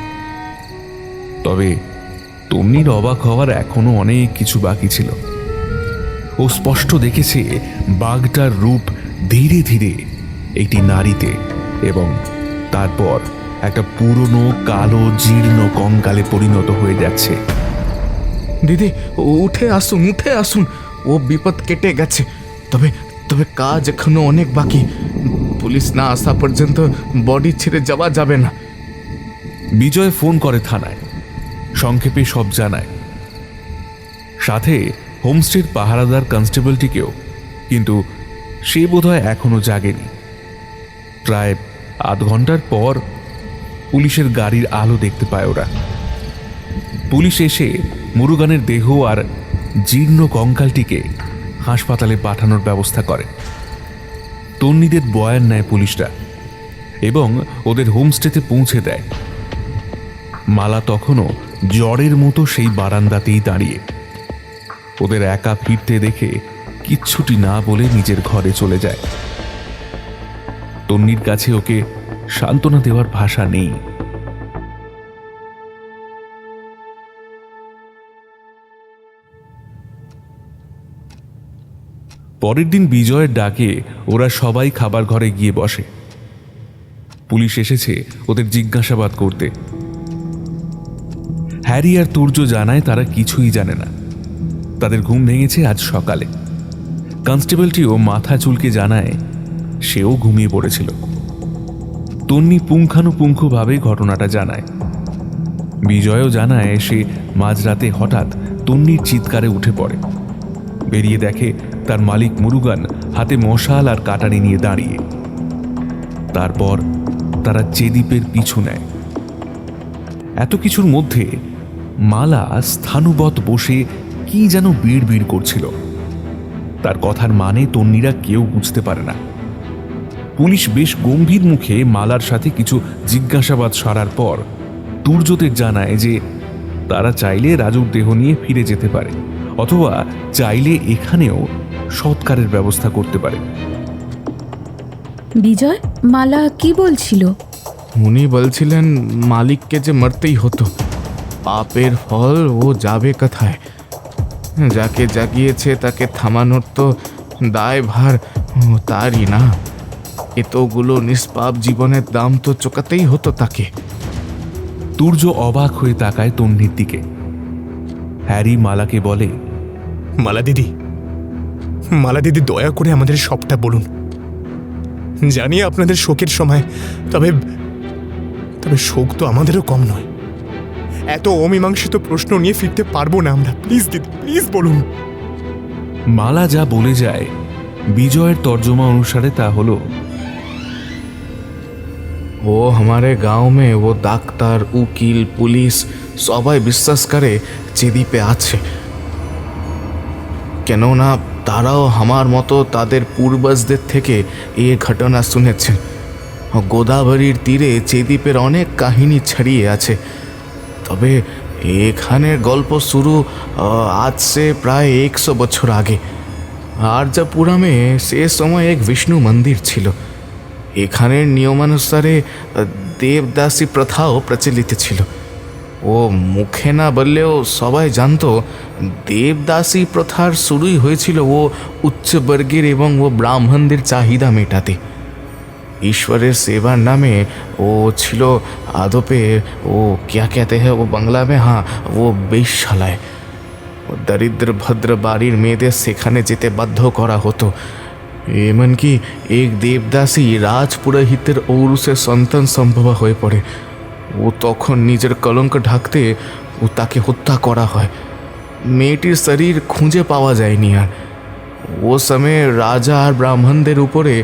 তবে তন্নির অবাক হওয়ার এখনো অনেক কিছু বাকি ছিল। ও স্পষ্ট দেখেছে বাঘটার রূপ ধীরে ধীরে একটি নারীতে, এবং তারপর একটা পুরনো কালো জীর্ণ কঙ্কালে পরিণত হয়ে যাচ্ছে। দিদি, উঠে আসুন। ও বিপদ কেটে গেছে, তবে তবে কাজ এখনো অনেক বাকি। পুলিশ না আসা পর্যন্ত বডি ছেড়ে যাওয়া যাবে না। বিজয় ফোন করে থানায়, সংক্ষেপে সব জানায়, সাথে হোমস্টের পাহারাদার কনস্টেবলটিকেও। কিন্তু সে বোধহয় এখনো জাগেনি। প্রায় আধ ঘন্টার পর পুলিশের গাড়ির আলো দেখতে পায় ওরা। পুলিশ এসে মুরুগানের দেহ আর জীর্ণ কঙ্কালটিকে হাসপাতালে পাঠানোর ব্যবস্থা করে। তন্নিদের বয়ান নেয় পুলিশরা এবং ওদের হোমস্টেতে পৌঁছে দেয়। মালা তখনও জ্বরের মতো সেই বারান্দাতেই দাঁড়িয়ে। ওদের একা ফিরতে দেখে কিচ্ছুটি না বলে নিজের ঘরে চলে যায়। তন্নির কাছে ওকে সান্ত্বনা দেওয়ার ভাষা নেই। পরের দিন বিজয়ের ডাকে ওরা সবাই খাবার ঘরে গিয়ে বসে। পুলিশ এসেছে ওদের জিজ্ঞাসাবাদ করতে। হ্যারি আর তুর্য জানায় তারা কিছুই জানে না। তাদের ঘুম ভেঙেছে আজ সকালে। কনস্টেবলটিও মাথা চুলকে জানায় সেও ঘুমিয়ে পড়েছিল। তন্নি পুঙ্খানুপুঙ্খভাবে ঘটনাটা জানায়। বিজয়ও জানায় সে মাঝরাতে হঠাৎ তন্নির চিৎকারে উঠে পড়ে। বেরিয়ে দেখে তার মালিক মুরুগান হাতে মশাল আর কাটারি নিয়ে দাঁড়িয়ে। তারপর তারা চেদীপের পিছু নেয়। এত কিছুর মধ্যে মালা স্থানুবৎ বসে কি যেন বিড় করছিল। তার কথার মানে তন্নিরা কেউ বুঝতে পারে না। পুলিশ বেশ গম্ভীর মুখে মালার সাথে কিছু জিজ্ঞাসাবাদ সারার পর তুর্যদের জানায় যে তারা চাইলে রাজুর দেহ নিয়ে ফিরে যেতে পারে, অথবা চাইলে এখানেও সৎকারের ব্যবস্থা করতে পারে। বিজয়, মালা কি বলছিল? উনি বলছিলেন মালিককে যে মরতেই হতো, পাপের ফল ও যাবে কোথায়। যাকে জাগিয়েছে তাকে থামানোর তো দায়ভার তারই না। এতগুলো নিষ্পাপ জীবনের দাম তো চোকাতেই হতো তাকে। তুর্য অবাক হয়ে তাকায় তন্নির দিকে। হ্যারি মালাকে বলে, মালা দিদি দয়া করে আমাদের সবটা বলুন। জানি আপনাদের শোকের সময়, তবে শোক তো আমাদেরও কম নয়। এত অমীমাংসিত প্রশ্ন নিয়ে ফিরতে পারবো না আমরা। প্লিজ দিদি, প্লিজ বলুন। মালা যা বলে যায় বিজয়ের তর্জমা অনুসারে তা হলো, ও हमारे गांव में वो ডাক্তার, উকিল, পুলিশ সবাই বিশ্বাস করে চেদীপে আছে। কেননা তারাও আমার মতো তাদের পূর্বজদের থেকে এ ঘটনা শুনেছেন। গোদাবরীর তীরে চেদীপের অনেক কাহিনী ছড়িয়ে আছে। তবে এখানের গল্প শুরু আজ সে প্রায় 100 বছর আগে। আর্যাপুরমে সে সময় এক বিষ্ণু মন্দির ছিল। এখানের নিয়মানুসারে দেবদাসী প্রথাও প্রচলিত ছিল। ও মুখে না বললেও সবাই জানতো দেবদাসী প্রথার শুরুই হয়েছিল ও উচ্চবর্গের এবং ও ব্রাহ্মণদের চাহিদা মেটাতে। ईश्वरेर सेवा नामे वो छिलो आदपे वो क्या कहते हैं वो बांग्ला में, हाँ वो बेश्यालय। दरिद्र भद्र बाड़ीर मेয়েদের সেখানে যেতে বাধ্য করা হতো। এমনকি এক দেবদাসী রাজপুরোহিতের ঔরসে সন্তান সম্ভব হয়ে পড়ে। ও তখন নিজের কলঙ্ক ঢাকতে ও তাকে হত্যা করা হয়। মেয়েটির শরীর খুঁজে পাওয়া যায়নি আর। ও সময় রাজা আর ব্রাহ্মণদের উপরে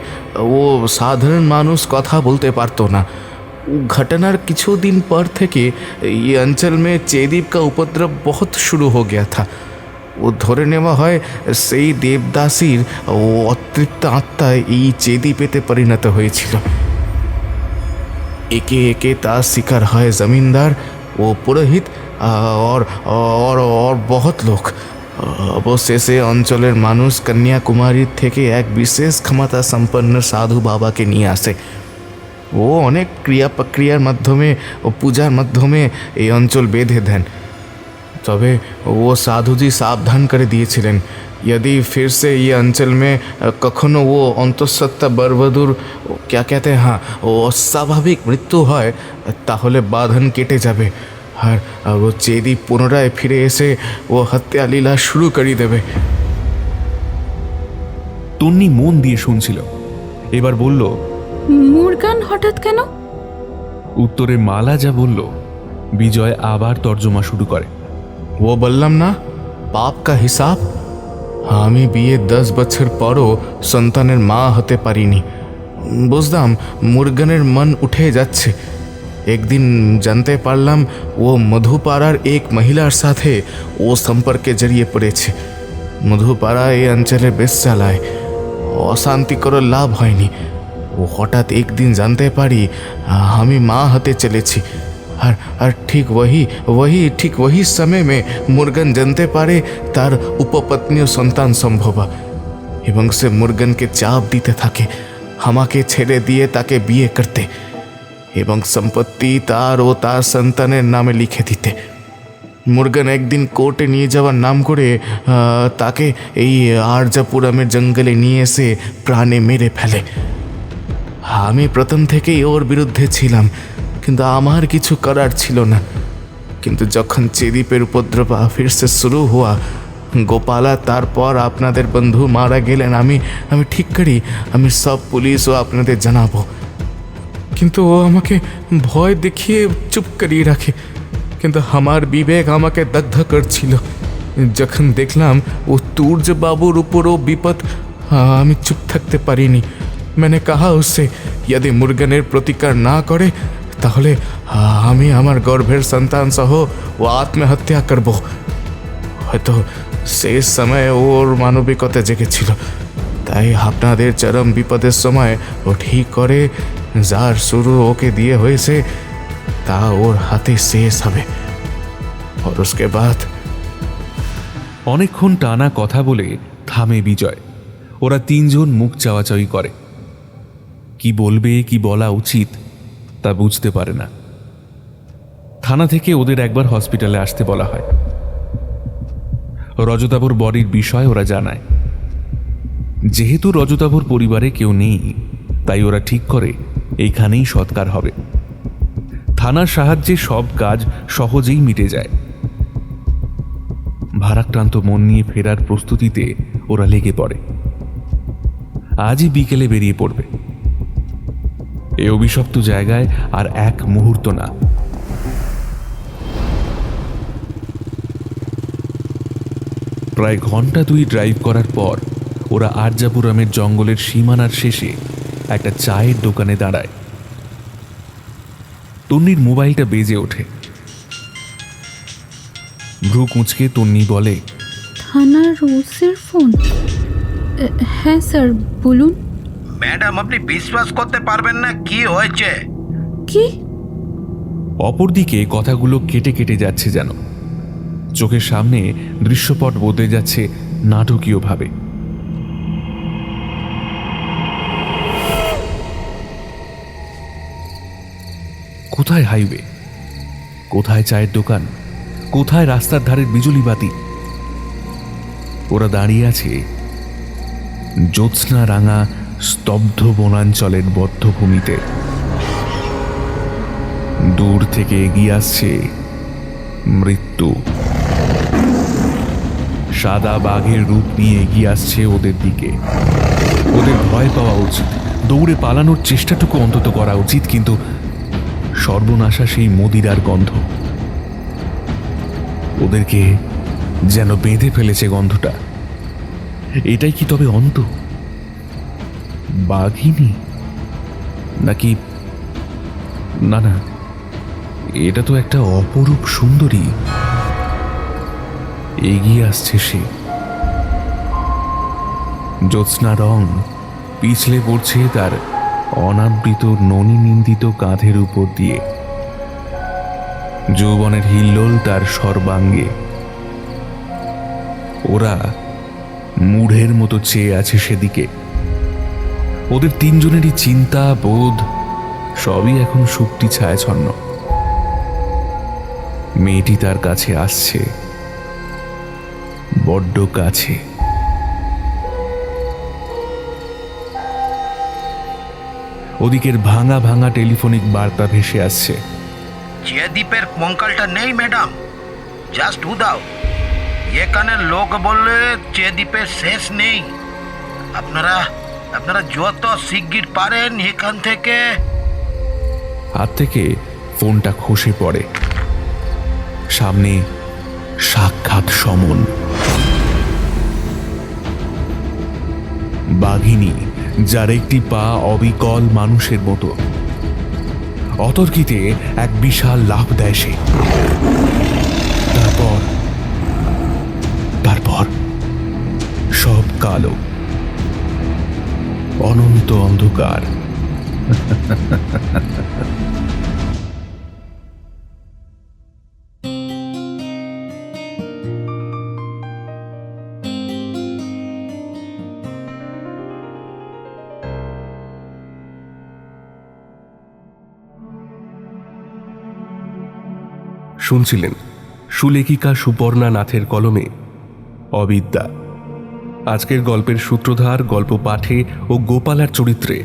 ও সাধারণ মানুষ কথা বলতে পারতো না। घटनार কিছু दिन पर থেকে ये अंचल में चेदीप का उपद्रव बहुत शुरू हो गया था। वो ধরে নেওয়া হয় সেই দেবদাসীর ও অতৃপ্ত আত্মা এই চেদীপেতে পরিণত হয়েছিল। একে একে তার শিকার হয় জমিদার ও পুরোহিত और बहुत लोग। অবশেষে অঞ্চলের মানুষ কন্যাকুমারীর থেকে এক বিশেষ ক্ষমতা সম্পন্ন সাধু বাবাকে নিয়ে আসে। ও অনেক ক্রিয়া প্রক্রিয়ার মাধ্যমে ও পূজার মাধ্যমে এই অঞ্চল বেঁধে দেন। তবে ও সাধুজি সাবধান করে দিয়েছিলেন, यदि फिर से ये अंचल में कखनो वो अंतঃसत्त्वा बरबदुर क्या कहते हैं, हाँ वो স্বাভাবিক মৃত্যু হয় তাহলে বাঁধন কেটে যাবে আর ও চেদীপ পুনরায় ফিরে এসে ও হত্যা লীলা শুরু করে দেবে। তন্নি মন দিয়ে শুনছিল। এবার বলল, মুরগান হঠাৎ কেন? উত্তরে মালা যা বলল বিজয় আবার তর্জমা শুরু করে। ও বললাম না পাপ কা হিসাব। আমি বিয়ে 10 বছর পরও সন্তানের মা হতে পারিনি। বুঝলাম মুরগানের মন উঠে যাচ্ছে। একদিন জানতে পারলাম ও মধুপাড়ার এক মহিলার সাথে ও সম্পর্কে জড়িয়ে পড়েছে। মধুপাড়া এই অঞ্চলে বেশ চালায়, অশান্তিকর লাভ হয়নি। ও হঠাৎ একদিন জানতে পারি আমি মা হতে চলেছি। আর ঠিক वही समय में মুরগান জানতে পারে তার উপপত্নীও সন্তান সম্ভব এবং সে মুরগানকে চাপ দিতে থাকে আমাকে ছেড়ে দিয়ে তাকে বিয়ে করতে এবং সম্পত্তি তার ও তার সন্তানের নামে লিখে দিতে। মুরগান একদিন কোর্টে নিয়ে যাওয়ার নাম করে তাকে এই আর্যাপুরমের জঙ্গলে নিয়ে এসে প্রাণে মেরে ফেলে। আমি প্রথম থেকেই ওর বিরুদ্ধে ছিলাম, কিন্তু আমার কিছু করার ছিল না। কিন্তু যখন চেদীপের উপদ্রব फिर से शुरू हुआ গোপালা তারপর আপনাদের বন্ধু মারা গেলেন, আমি ঠিক করি আমি সব পুলিশ ও আপনাদের জানাবো। কিন্তু ও আমাকে ভয় দেখিয়ে চুপ করিয়ে রাখে। কিন্তু আমার বিবেক আমাকে দগ্ধ করছিল। যখন দেখলাম ও তুর্য বাবুর উপরও বিপদ, আমি চুপ থাকতে পারিনি। मैंने कहा उससे यदि मुर्गনের প্রতিকার না করে তাহলে আমি আমার গর্ভের সন্তান সহ ও আত্মহত্যা করব। হয়তো শেষ সময়ে ওর মানবিকতা জেগেছিল, তাই আপনাদের চরম বিপদের সময় ও ঠিক করে যার শুরু ওকে দিয়ে হয়েছে তা ওর হাতে শেষ হবে। আর उसके बाद অনেকক্ষণ টানা কথা বলে থামে বিজয়। ওরা তিনজন মুখ চাওয়াচাওয়ি করে। কি বলবে, কি বলা উচিত তা বুঝতে পারে না। থানা থেকে ওদের একবার হসপিটালে আসতে বলা হয়। রজতাভর বডির বিষয় ওরা জানায়। যেহেতু রজতাভর পরিবারে কেউ নেই, তাই ওরা ঠিক করে এইখানেই সৎকার হবে। থানার সাহায্যে সব কাজ সহজেই মিটে যায়। ভারাক্রান্ত মন নিয়ে ফেরার প্রস্তুতিতে ওরা লেগে পড়ে। আজই বিকেলে বেরিয়ে পড়বে। এই অভিশপ্ত জায়গায় আর এক মুহূর্ত না। প্রায় ঘন্টা 2 ড্রাইভ করার পর ওরা আরজাপুরামের জঙ্গলের সীমানার শেষে একটা চায়ের দোকানে দাঁড়ায়। তন্নির মোবাইলটা বেজে ওঠে। ভ্রু কুঁচকে তন্নি বলে, থানার ওসির ফোন? হ্যাঁ স্যার, বলুন। ম্যাডাম, আপনি বিশ্বাস করতে পারবেন না কি হয়েছে। কি? অপরদিকে কথাগুলো কেটে কেটে যাচ্ছে যেন। চোখের সামনে দৃশ্যপট বদলে যাচ্ছে নাটকীয়ভাবে। কোথায় হাইওয়ে, কোথায় চায়ের দোকান, কোথায় রাস্তার ধারের বিজুলি বাতি? ওরা দাঁড়িয়ে আছে জ্যোৎস্না রাঙা স্তব্ধ বনাঞ্চলের বদ্ধভূমিতে। দূর থেকে এগিয়ে আসছে মৃত্যু। সাদা বাঘের রূপ নিয়ে এগিয়ে আসছে ওদের দিকে। ওদের ভয় পাওয়া উচিত, দৌড়ে পালানোর চেষ্টাটুকু অন্তত করা উচিত, কিন্তু সর্বনাশা সেই মদিরার গন্ধ। ওদেরকে যেন বেঁধে ফেলেছে গন্ধটা। এটাই কি তবে অন্ত? বাঘিনী নাকি? না না, এটা তো একটা অপরূপ সুন্দরী। এগিয়ে আসছে সে। জ্যোৎস্না রং পিছলে পড়ছে তার অনাবৃত ননি নিন্দিত কাঁধের উপর দিয়ে। যৌবনের হিল্লোল তার সর্বাঙ্গে। ওরা মূঢ়ের মতো চেয়ে আছে সেদিকে। ওদের তিনজনেরই চিন্তা বোধ সবই এখন সুপ্তি ছায়াছন্ন। মেয়েটি তার কাছে আসছে, বড্ড কাছে। ওদিকের ভাঙা ভাঙা টেলিফোনিক বার্তা ভেসে আসছে। যে দ্বীপের কঙ্কালটা নেই ম্যাডাম, জাস্ট উদাও। এখানের লোক বললে যে দ্বীপের শেষ নেই। আপনারা যত শিগগির পারেন এখান থেকে। হাত থেকে ফোনটা খসে পড়ে। সামনে সাক্ষাৎ সমন। বাঘিনী, যার একটি পা অবিকল মানুষের মতো। অতর্কিতে এক বিশাল লাফ দেয় সে। তারপর সব কালো, অনন্ত অন্ধকার। শুনছিলেন সুলেখিকা সুপর্ণা নাথের কলমে অবিদ্যা। আজকের গল্পের সূত্রধার, গল্প পাঠে ও গোপালার চরিত্রে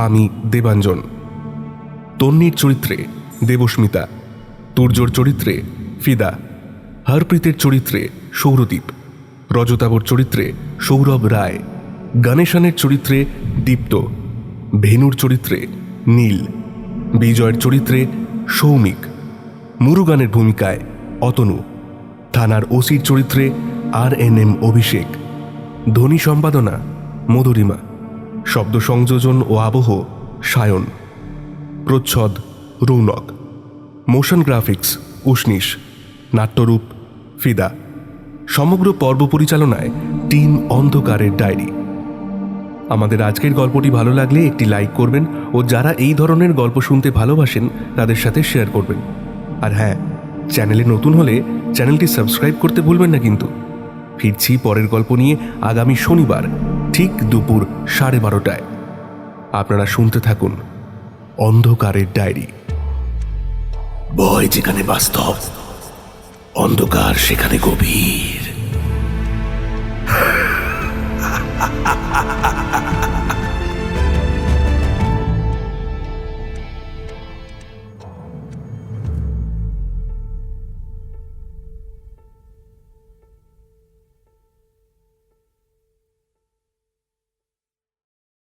আমি দেবাঞ্জন, তন্নির চরিত্রে দেবস্মিতা, তুর্যর চরিত্রে ফিদা, হরপ্রীতের চরিত্রে সৌরদীপ, রজতাবর চরিত্রে সৌরভ রায়, গণেশানের চরিত্রে দীপ্ত, ভেনুর চরিত্রে নীল, বিজয়ের চরিত্রে সৌমিক, মুরুগানের ভূমিকায় অতনু, থানার ওসির চরিত্রে RNM অভিষেক, ধ্বনি সম্পাদনা মধুরিমা, শব্দ সংযোজন ও আবহ সায়ন, প্রচ্ছদ রৌনক, মোশন গ্রাফিক্স উষ্ণিস, নাট্যরূপ ফিদা। সমগ্র পর্ব পরিচালনায় টিম অন্ধকারের ডায়েরি। আমাদের আজকের গল্পটি ভালো লাগলে একটি লাইক করবেন ও যারা এই ধরনের গল্প শুনতে ভালোবাসেন তাদের সাথে শেয়ার করবেন। আর হ্যাঁ, চ্যানেলে নতুন হলে চ্যানেলটি সাবস্ক্রাইব করতে ভুলবেন না কিন্তু। ফিরছি পরের গল্প নিয়ে আগামী শনিবার ঠিক দুপুর 12:30টায়। আপনারা শুনতে থাকুন অন্ধকারের ডায়েরি। ভয় যেখানে বাস্তব, অন্ধকার সেখানে গভীর।